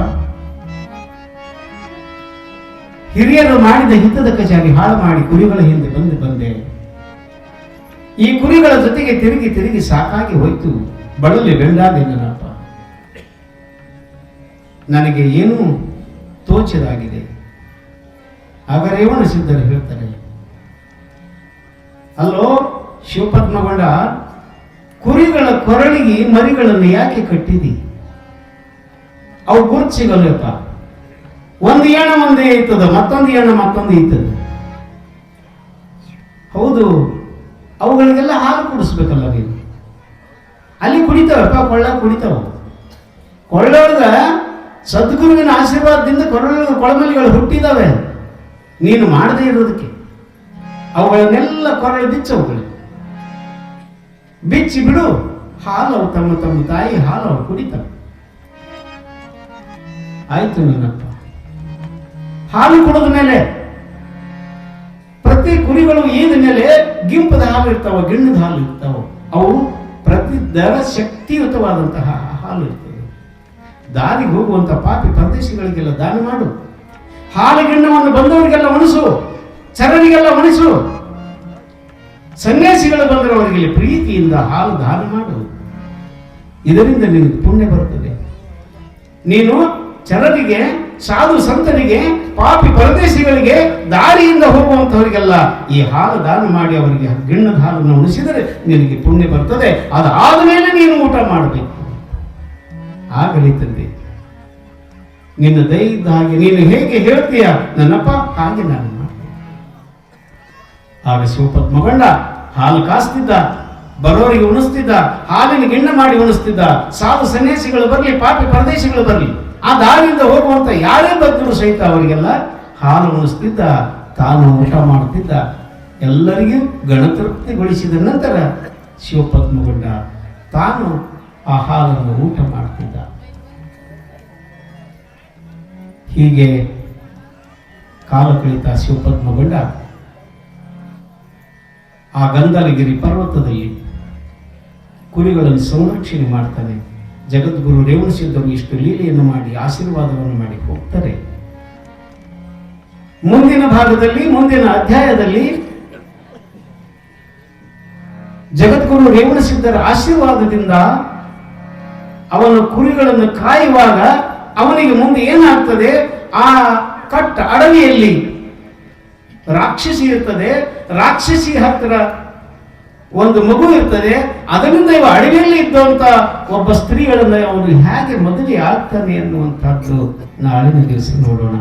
ಹಿರಿಯರು ಮಾಡಿದ ಹಿತದ ಕಚಾರಿ ಹಾಳು ಮಾಡಿ ಕುರಿಗಳ ಹಿಂದೆ ಬಂದೆ. ಈ ಕುರಿಗಳ ಜೊತೆಗೆ ತಿರುಗಿ ಸಾಕಾಗಿ ಹೋಯ್ತು. ಬಳಲಿ ಬೆಂಡಾದೆ ನನ್ನಪ್ಪ, ನನಗೆ ಏನೂ ತೋಚದಾಗಿದೆ. ಆಗ ರೇವಣ ಸಿದ್ಧರು ಹೇಳ್ತಾರೆ, ಅಲ್ಲೋ ಶಿವಪದ್ಮಗೊಂಡ, ಕುರಿಗಳ ಕೊರಳಿಗೆ ಮರಿಗಳನ್ನು ಯಾಕೆ ಕಟ್ಟಿದಿ? ಅವು ಗುರ್ತು ಸಿಗಲ್ಲಪ್ಪ. ಒಂದು ಏಣ ಒಂದೇ ಇರ್ತದ, ಮತ್ತೊಂದು ಏಣ ಮತ್ತೊಂದು ಇರ್ತದ. ಹೌದು, ಅವುಗಳಿಗೆಲ್ಲ ಹಾಲು ಕುಡಿಸ್ಬೇಕಲ್ಲ ನೀನು. ಅಲ್ಲಿ ಕುಡಿತಾವಪ್ಪ, ಕೊಳ್ಳ ಕುಡಿತಾವ. ಕೊಳ್ಳೊಳಗ ಸದ್ಗುರುವಿನ ಆಶೀರ್ವಾದದಿಂದ ಕೊಳಮಲಿಗಳು ಹುಟ್ಟಿದಾವೆ. ನೀನು ಮಾಡದೇ ಇರೋದಕ್ಕೆ ಅವುಗಳನ್ನೆಲ್ಲ ಕೊರಳು ಬಿಚ್ಚವುಗಳು ಬಿಚ್ಚಿ ಬಿಡು. ಹಾಲು ತಮ್ಮ ತಮ್ಮ ತಾಯಿ ಹಾಲು ಅವ್ರು ಕುಡಿತವೆ. ಆಯ್ತು ನನ್ನಪ್ಪ. ಹಾಲು ಕುಡಿದ ಮೇಲೆ ಪ್ರತಿ ಕುರಿಗಳು ಈದ ಮೇಲೆ ಗಿಂಪದ ಹಾಲು ಇರ್ತಾವ, ಗಿಣ್ಣದ ಹಾಲು ಇರ್ತಾವ. ಅವು ಪ್ರತಿ ದರ ಶಕ್ತಿಯುತವಾದಂತಹ ಹಾಲು ಇರ್ತದೆ. ದಾರಿಗೆ ಹೋಗುವಂತ ಪಾಪಿ ಪರದೇಶಿಗಳಿಗೆಲ್ಲ ದಾನ ಮಾಡು. ಹಾಲು ಗಿಣ್ಣವನ್ನು ಬಂದವರಿಗೆಲ್ಲ ಉಣಿಸು, ಚರರಿಗೆಲ್ಲ ಉಣಿಸು. ಸನ್ಯಾಸಿಗಳು ಬಂದವರಿಗೆ ಪ್ರೀತಿಯಿಂದ ಹಾಲು ದಾನ ಮಾಡು. ಇದರಿಂದ ನಿನಗೆ ಪುಣ್ಯ ಬರುತ್ತದೆ. ನೀನು ಚರರಿಗೆ, ಸಾಧು ಸಂತರಿಗೆ, ಪಾಪಿ ಪರದೇಶಿಗಳಿಗೆ, ದಾರಿಯಿಂದ ಹೋಗುವಂತವರಿಗೆಲ್ಲ ಈ ಹಾಲು ದಾನ ಮಾಡಿ ಅವರಿಗೆ ಗಿಣ್ಣದ ಹಾಲನ್ನು ಉಣಿಸಿದರೆ ನಿನಗೆ ಪುಣ್ಯ ಬರ್ತದೆ. ಅದಾದ ಮೇಲೆ ನೀನು ಊಟ ಮಾಡಬೇಕು. ಆಗಲಿ ತಂದೆ, ನಿನ್ನ ದಯ ಇದ್ದ ಹಾಗೆ ನೀನು ಹೇಗೆ ಹೇಳ್ತೀಯ ನನ್ನಪ್ಪ ಹಾಗೆ ನಾನು ಮಾಡ್ತೇನೆ. ಆಗ ಶಿವಪದ್ಮಗೊಂಡ ಹಾಲು ಕಾಸ್ತಿದ್ದ, ಬರೋರಿಗೆ ಉಣಿಸ್ತಿದ್ದ, ಹಾಲಿನ ಗಿಣ್ಣ ಮಾಡಿ ಉಣಿಸ್ತಿದ್ದ. ಸಾಧು ಸನ್ಯಾಸಿಗಳು ಬರಲಿ, ಪಾಪಿ ಪರದೇಶಿಗಳು ಬರಲಿ, ಆ ದಾರಿಯಿಂದ ಹೋಗುವಂತ ಯಾರೇ ಬಂದರೂ ಸಹಿತ ಅವರಿಗೆಲ್ಲ ಹಾಲು ಉಣಿಸ್ತಿದ್ದ, ತಾನು ಊಟ ಮಾಡುತ್ತಿದ್ದ. ಎಲ್ಲರಿಗೂ ಗಣತೃಪ್ತಿಗೊಳಿಸಿದ ನಂತರ ಶಿವಪದ್ಮಗೊಂಡ ತಾನು ಆ ಹಾಲನ್ನು ಊಟ ಮಾಡ್ತಿದ್ದ. ಹೀಗೆ ಕಾಲ ಕಳಿತ ಶಿವಪದ್ಮಗೊಂಡ ಆ ಗಂಧರ್ವಗಿರಿ ಪರ್ವತದಲ್ಲಿ ಕುರಿಗಳನ್ನು ಸಂರಕ್ಷಣೆ ಮಾಡ್ತಾನೆ. ಜಗದ್ಗುರು ರೇವಣಸಿದ್ಧರು ಇಷ್ಟು ಲೀಲೆಯನ್ನು ಮಾಡಿ ಆಶೀರ್ವಾದವನ್ನು ಮಾಡಿ ಹೋಗ್ತಾರೆ. ಮುಂದಿನ ಭಾಗದಲ್ಲಿ, ಮುಂದಿನ ಅಧ್ಯಾಯದಲ್ಲಿ ಜಗದ್ಗುರು ರೇವಣಸಿದ್ಧರ ಆಶೀರ್ವಾದದಿಂದ ಅವನ ಕುರಿಗಳನ್ನು ಕಾಯುವಾಗ ಅವನಿಗೆ ಮುಂದೆ ಏನಾಗ್ತದೆ, ಆ ಕಟ್ಟ ಅಡವಿಯಲ್ಲಿ ರಾಕ್ಷಸಿ ಇರ್ತದೆ. ರಾಕ್ಷಸಿ ಹತ್ತಿರ ಒಂದು ಮಗು ಇರ್ತದೆ. ಅದರಿಂದ ಇವ ಅಡವಿಯಲ್ಲಿ ಇದ್ದಂತ ಒಬ್ಬ ಸ್ತ್ರೀಗಳನ್ನ ಅವನು ಹೇಗೆ ಮದುವೆ ಆಗ್ತಾನೆ ಅನ್ನುವಂಥದ್ದು ನಾಳಿನ ದಿವಸ ನೋಡೋಣ.